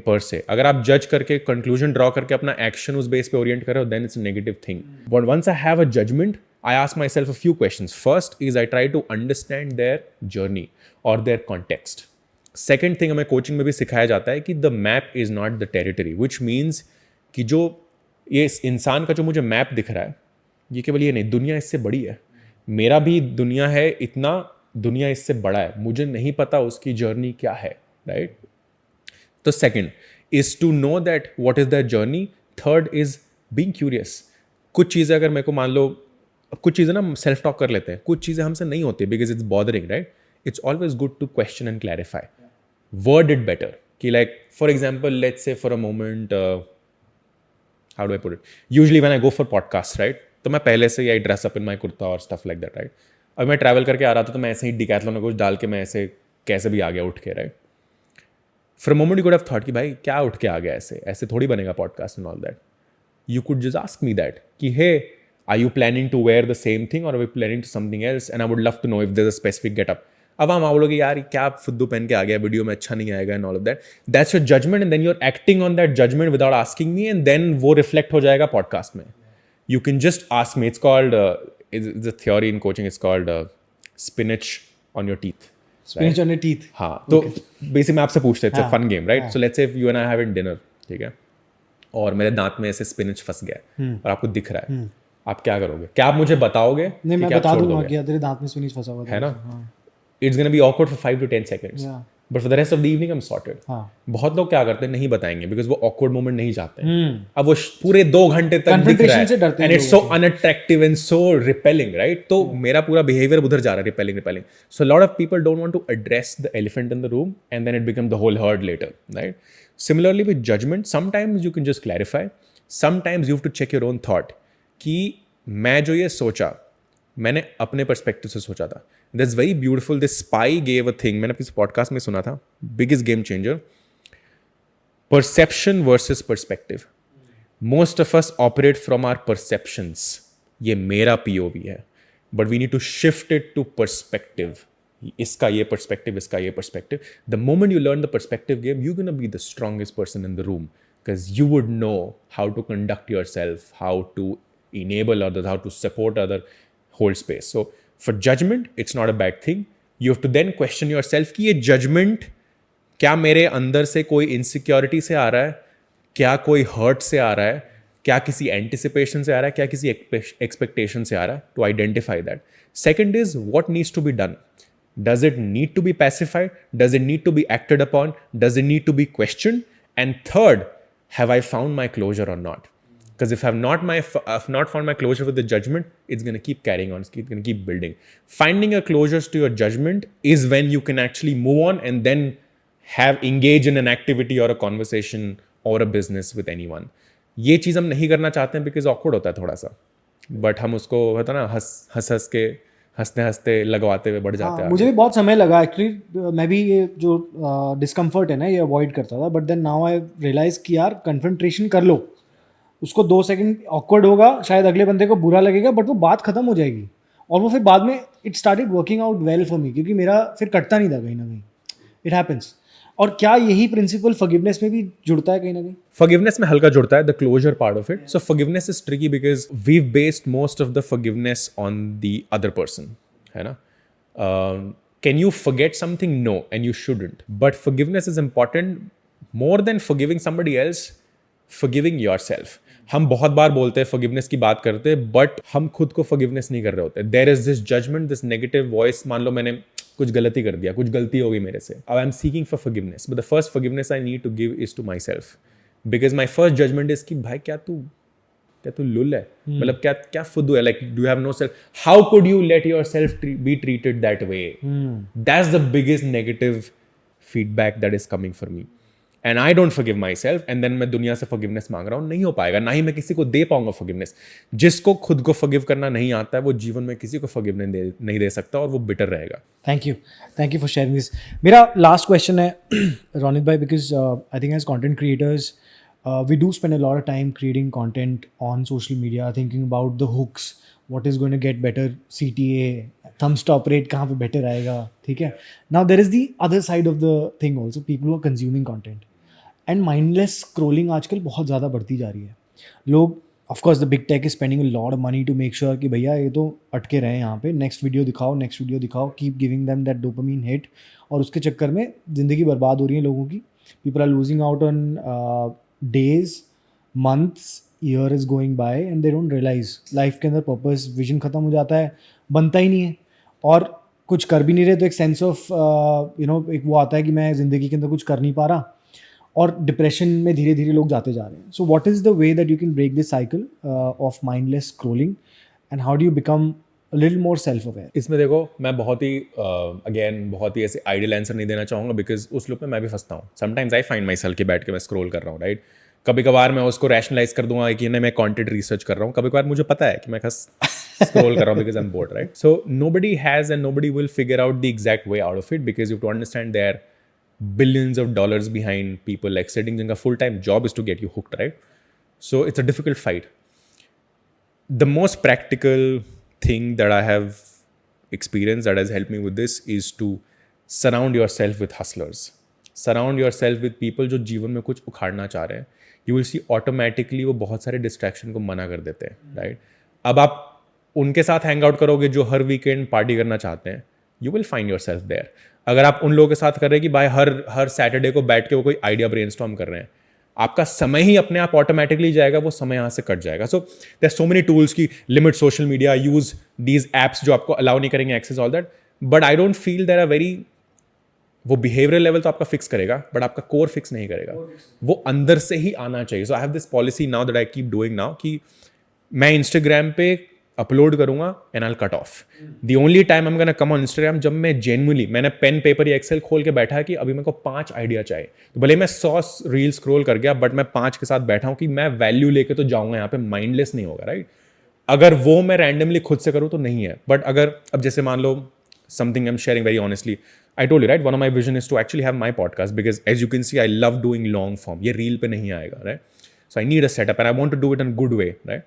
per se. अगर आप जज करके कंक्लूजन ड्रॉ करके अपना एक्शन उस बेस पे ओरिएंट कर रहे हो, then it's a negative thing. But once I have a judgement, I ask myself a few questions. First is I try to understand their journey or their context. Second thing हमें coaching में भी सिखाया जाता है कि the map is not the territory, which means कि जो ये इंसान का जो मुझे मैप दिख रहा है, ये केवल ये नहीं, दुनिया इससे बड़ी है. मेरा भी दुनिया है इतना, दुनिया इससे बड़ा है, मुझे नहीं पता उसकी जर्नी क्या है, राइट. तो second is to know that what is that journey. Third is being curious. कुछ चीज़ें अगर मेरे को मान लो, कुछ चीज़ें ना सेल्फ टॉक कर लेते हैं, कुछ चीज़ें हमसे नहीं होती because it's bothering, right. It's always good to question and clarify, word it better. कि like for example let's say for a moment how do I put it, usually when I go for podcast right, तो मैं पहले से ही dress up in my kurta और stuff like that right. अब मैं travel करके आ रहा था तो मैं ऐसे ही डिकैथलॉन में कुछ डाल के मैं ऐसे कैसे भी आ गया उठ के right. For a moment you could have thought कि भाई क्या उठ के आ गया ऐसे ऐसे थोड़ी बनेगा podcast and all that. You could just ask me that कि hey, are you planning to wear the same thing or are we planning to something else, and I would love to know if there's a specific getup. अब हम बोलोगे यार क्या फुद्दू पहन के आ गया video में अच्छा नहीं आएगा and all of that. That's your judgment and then you're acting on that judgment without asking me and then वो reflect हो जाएगा podcast में. You can just ask me. It's called it's a theory in coaching. It's called spinach on your teeth. Spinach on your teeth. हाँ तो basic मैं आपसे पूछते it's a fun game right. So let's say if you and I have dinner, ठीक है, और मेरे दांत में ऐसे स्पिनच फंस गया और आपको दिख रहा है, आप क्या करोगे? क्या आप मुझे बताओगे? नहीं, मैं बता दूंगा कि तेरे दांत में स्पिनच फंसा हुआ है ना. It's gonna be awkward for 5 to 10 seconds, but for the rest of the evening I am sorted. बहुत लोग क्या करते हैं, नहीं बताएंगे बिकॉज वो ऑकवर्ड मोमेंट नहीं चाहते हैं. अब वो पूरे 2 घंटे तक दिख रहा है and it's so unattractive and so repelling right. तो मेरा पूरा बिहेवियर उधर जा रहा है, repelling. So lot of people don't want to address the elephant in the room and then it become the whole herd later right. Similarly with judgment, sometimes you can just clarify, sometimes you have to check your own thought कि मैं जो ये सोचा मैंने अपने perspective से सोचा था. That's very beautiful. This spy gave a thing, मैंने किसी पॉडकास्ट में सुना था, biggest game changer, perception versus perspective. Most of us operate from our perceptions. ये मेरा POV है, but we need to shift it to perspective. इसका ये perspective, इसका ये perspective. The moment you learn the perspective game, you're gonna be the strongest person in the room because you would know how to conduct yourself, how to enable others, how to support other, hold space. So for judgment, it's not a bad thing. You have to then question yourself कि ये judgment क्या मेरे अंदर से कोई insecurity से आ रहा है, क्या कोई hurt से आ रहा है, क्या किसी anticipation से आ रहा है, क्या किसी expectation से आ रहा है, to identify that. Second is what needs to be done. Does it need to be pacified? Does it need to be acted upon? Does it need to be questioned? And third, have I found my closure or not? Because if I've not found my closure with the judgment, it's going to keep carrying on. It's going to keep building. Finding a closure to your judgment is when you can actually move on and then engage in an activity or a conversation or a business with anyone. ये चीज़ हम नहीं करना चाहते हैं because awkward होता है थोड़ा सा. But हम उसको होता ना हंस के हंसते हंसते लगवाते हुए बढ़ जाते हैं. मुझे भी बहुत समय लगा एक्चुअली. मैं भी ये जो डिस्कम्फर्ट है ना ये अवॉइड करता था, but then now I realise कि यार कन्फ्रंट्रेशन कर लो, उसको 2 सेकंड ऑकवर्ड होगा, शायद अगले बंदे को बुरा लगेगा, बट वो बात खत्म हो जाएगी और वो फिर बाद में it started working out well for me, क्योंकि मेरा फिर कटता नहीं था कहीं ना कहीं. It happens. और क्या यही प्रिंसिपल फॉरगिवनेस में भी जुड़ता है कहीं ना कहीं? फॉरगिवनेस में हल्का जुड़ता है, the closure part of it. So forgiveness is tricky because we based most of the forgiveness on the other person, है ना. Can you forget something? No, and you shouldn't. But forgiveness is important more than forgiving somebody else, forgiving yourself. हम बहुत बार बोलते हैं forgiveness की बात करते हैं, बट हम खुद को फॉरगिवनेस नहीं कर रहे होते. There is this judgment, this negative voice. मान लो मैंने कुछ गलती कर दिया, कुछ गलती हो गई मेरे से. अब I am seeking for forgiveness, but the first forgiveness I need to give is to my self, because my first judgment is कि भाई क्या तू लुल है, मतलब क्या फुद्दू है, like do have no self, how could you let your self be treated that way. That's the biggest negative feedback that is coming for me. And I don't forgive my self and then मैं दुनिया से forgiveness मांग रहा हूँ. नहीं हो पाएगा, ना ही मैं किसी को दे पाऊंगा फॉरगिवनेस. जिसको खुद को फॉरगिव करना नहीं आता है वो जीवन में किसी को फॉरगिवनेस नहीं दे सकता और वो बिटर रहेगा. Thank you for sharing this. मेरा लास्ट क्वेश्चन है रोनित भाई, because I think as content creators we do spend a lot of time creating content on social media, thinking about the hooks, what is going to get better CTA, thumb stop rate कहाँ पे better आएगा, ठीक है. Now there is the other side of the thing also, people who are consuming content, and mindless scrolling आजकल बहुत ज़्यादा बढ़ती जा रही है. लोग of course the big tech is spending a lot of money to make sure कि भैया ये तो अटके रहे यहाँ पे, next video दिखाओ, keep giving them that dopamine hit, और उसके चक्कर में ज़िंदगी बर्बाद हो रही है लोगों की. People are losing out on days, months, year is going by and they don't realize life के अंदर purpose, vision ख़त्म हो जाता है, बनता ही नहीं है और कुछ कर भी नहीं रहे. तो एक सेंस ऑफ एक वो आता है कि मैं ज़िंदगी के अंदर कुछ कर नहीं पा रहा और डिप्रेशन में धीरे धीरे लोग जाते जा रहे हैं. So what is the way that you can break this cycle of mindless scrolling and how do you become a little more self-aware? इसमें देखो मैं बहुत ही ऐसे आइडियल आंसर नहीं देना चाहूँगा बिकॉज उस लूप में मैं भी फंसता हूँ. Sometimes I find my self कि बैठ के मैं स्क्रॉल कर रहा हूँ राइट. कभी कभार मैं उसको रैशनलाइज कर दूंगा कि नहीं मैं कंटेंट रिसर्च कर रहा हूँ, कभी कभार मुझे पता है कि मैं स्क्रॉल कर रहा हूँ because I am bored, right? So nobody has and nobody will figure out the exact way out of it because you to understand there billions of dollars behind people like sitting जिनका full time job is to get you hooked, right? So it's a difficult fight. The most practical thing that I have experienced that has helped me with this is to surround yourself with hustlers. Surround yourself with people जो जीवन में कुछ उखाड़ना चाह रहे हैं. You will see automatically वो बहुत सारे distraction को मना कर देते हैं, right? अब आप उनके साथ hang out करोगे जो हर weekend पार्टी करना चाहते हैं, you will find yourself there. अगर आप उन लोगों के साथ कर रहे हैं कि भाई हर सैटरडे को बैठ के वो कोई आइडिया ब्रेनस्टॉर्म कर रहे हैं, आपका समय ही अपने आप ऑटोमेटिकली जाएगा, वो समय यहाँ से कट जाएगा. So there so many tools की limit social media, use these apps जो आपको अलाउ नहीं करेंगे access all that, but I don't feel there are very, वो बिहेवियरल लेवल तो आपका फिक्स करेगा बट आपका कोर फिक्स नहीं करेगा, वो अंदर से ही आना चाहिए. So I have this policy now that I keep doing now कि मैं इंस्टाग्राम पे अपलोड करूंगा and I cut off. The only time I am gonna come on Instagram जब मैं जेन्युइनली, मैंने पेन पेपर या एक्सेल खोल के बैठा है कि अभी मेरे को 5 आइडिया चाहिए, तो भले मैं 100 रील स्क्रॉल कर गया बट मैं 5 के साथ बैठा हूँ कि मैं वैल्यू लेके तो जाऊंगा, यहाँ पे माइंडलेस नहीं होगा, राइट? अगर वो मैं रैंडमली खुद से करूँ तो नहीं है. बट अगर अब जैसे मान लो something I am sharing very honestly, I told you right, one of my vision is to actually have my podcast because as you can see I love doing long form. ये reel पे नहीं आएगा, right? So I need a setup and I want to do it in good way, right?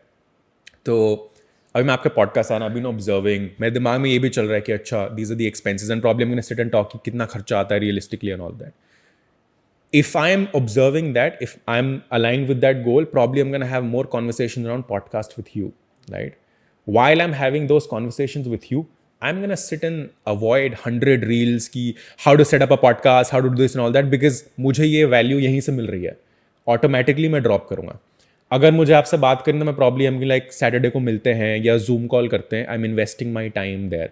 तो अभी मैं आपके podcast आना, अभी नो ऑब्जर्विंग, मेरे दिमाग में ये भी चल रहा है कि अच्छा these are the expenses and problem in sit and talk कि कितना खर्चा आता है realistically and all that. If I am observing that, if I am aligned with that goal, probably I am gonna have more conversation around podcast with you, right? While I'm having those conversations with you, I'm going to sit and avoid 100 reels की how to set up a podcast, how to do this and all that, because मुझे ये value यहीं से मिल रही है. Automatically मैं drop करूँगा. अगर मुझे आपसे बात करनी तो मैं प्रॉब्ली हम लाइक सैटरडे को मिलते हैं या जूम कॉल करते हैं, I am investing my time there.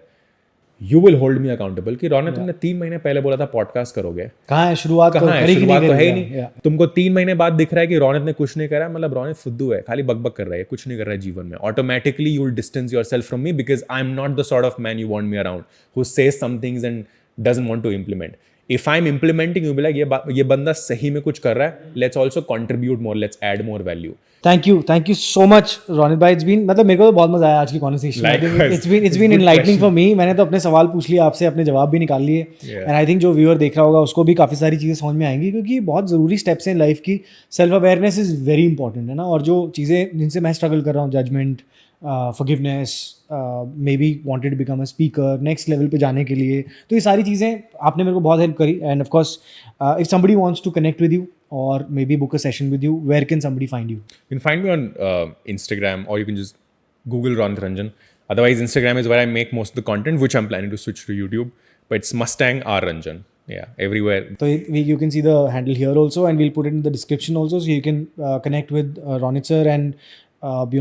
You will hold me accountable कि रौनक तुमने 3 महीने पहले बोला था पॉडकास्ट करोगे, कहाँ है शुरुआत? कहाँ है शुरुआत? तो है ही नहीं. Yeah. तुमको 3 महीने बाद दिख रहा है कि रौनक ने कुछ नहीं करा, मतलब रौनक फुद्दू है, खाली बकबक कर रहा है, कुछ नहीं कर रहा है जीवन में. Automatically you will distance yourself from me because I am not the sort of man you want me around who says some things and doesn't want to implement. If I am implementing, you be like ये बंदा सही में कुछ कर रहा है, let's also contribute more, let's add more value. Thank you so much Ronit भाई. It's been, मतलब मेरे को तो बहुत मजा आया आज की conversation. It's been enlightening for me. मैंने तो अपने सवाल पूछ लिए आपसे, अपने जवाब भी निकाल लिए, एंड आई थिंक जो व्यूअर देख रहा होगा उसको भी काफ़ी सारी चीज़ें समझ में आएंगी, क्योंकि बहुत ज़रूरी स्टेप्स हैं लाइफ की. Self awareness is very important, है ना? और जो चीज़ें जिनसे मैं स्ट्रगल कर रहा हूँ, judgment, forgiveness, may be wanted to become a speaker, next level पे जाने के लिए, तो ये सारी चीज़ें आपने मेरे को बहुत हेल्प करी. And of course if somebody wants to connect with you or maybe book a session with you, where can somebody find you? You can find me on Instagram, or you can just Google Ronit Ranjan. Otherwise, Instagram is where I make most of the content, which I'm planning to switch to YouTube. But it's Mustang R Ranjan. Yeah, everywhere. So you can see the handle here also, and we'll put it in the description also, so you can connect with Ronit sir, and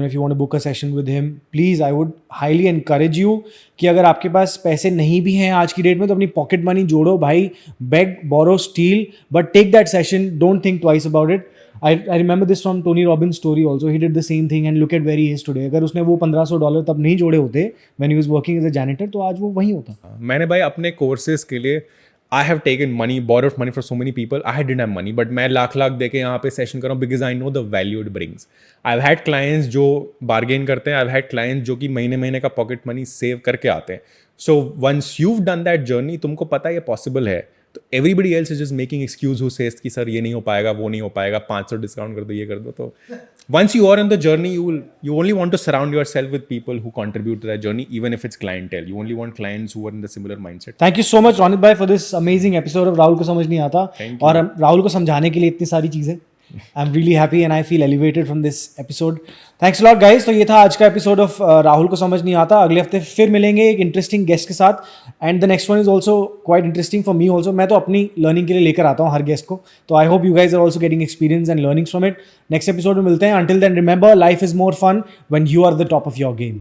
if you want to book a session with him, please, I would highly encourage you कि अगर आपके पास पैसे नहीं भी हैं आज की date में, तो अपनी पॉकेट मनी जोड़ो भाई, beg, borrow, steal, but take that session. Don't think twice about it. I remember this from Tony Robbins' story also. He did the same thing and look at where he is today. अगर उसने वो $1,500 तब नहीं जोड़े होते when he was working as a janitor, तो आज वो वहीं होता. मैंने भाई अपने कोर्सेज के लिए I have taken money, borrowed money for so many people. I didn't have money, but मैं लाख दे के यहाँ पे सेशन कर रहा हूँ because I know the value it brings. I've had clients जो bargain करते हैं, I've had clients जो कि महीने का pocket money save करके आते हैं. So once you've done that journey, तुमको पता है ये possible है, तो everybody else is just making excuse who says कि सर ये नहीं हो पाएगा, वो नहीं हो पाएगा, 500 डिस्काउंट कर दो, ये कर दो. तो once you are on the journey, you only want to surround yourself with people who contribute to that journey, even if it's clientele. You only want clients who are in the similar mindset. Thank you so much Ronit bhai for this amazing episode of Rahul को समझ नहीं आता, और राहुल को समझाने के लिए इतनी सारी चीज़ें. I'm really happy and I feel elevated from this episode. Thanks a lot guys. तो ये था आज का एपिसोड ऑफ राहुल को समझ नहीं आता. अगले हफ्ते फिर मिलेंगे एक इंटरेस्टिंग गेस्ट के साथ, and the next one is also quite interesting for me also. मैं तो अपनी लर्निंग के लिए लेकर आता हूँ हर गेस्ट को, तो I hope you guys are also getting experience and learnings from it. Next episode में मिलते हैं. Until then remember, life is more fun when you are the top of your game.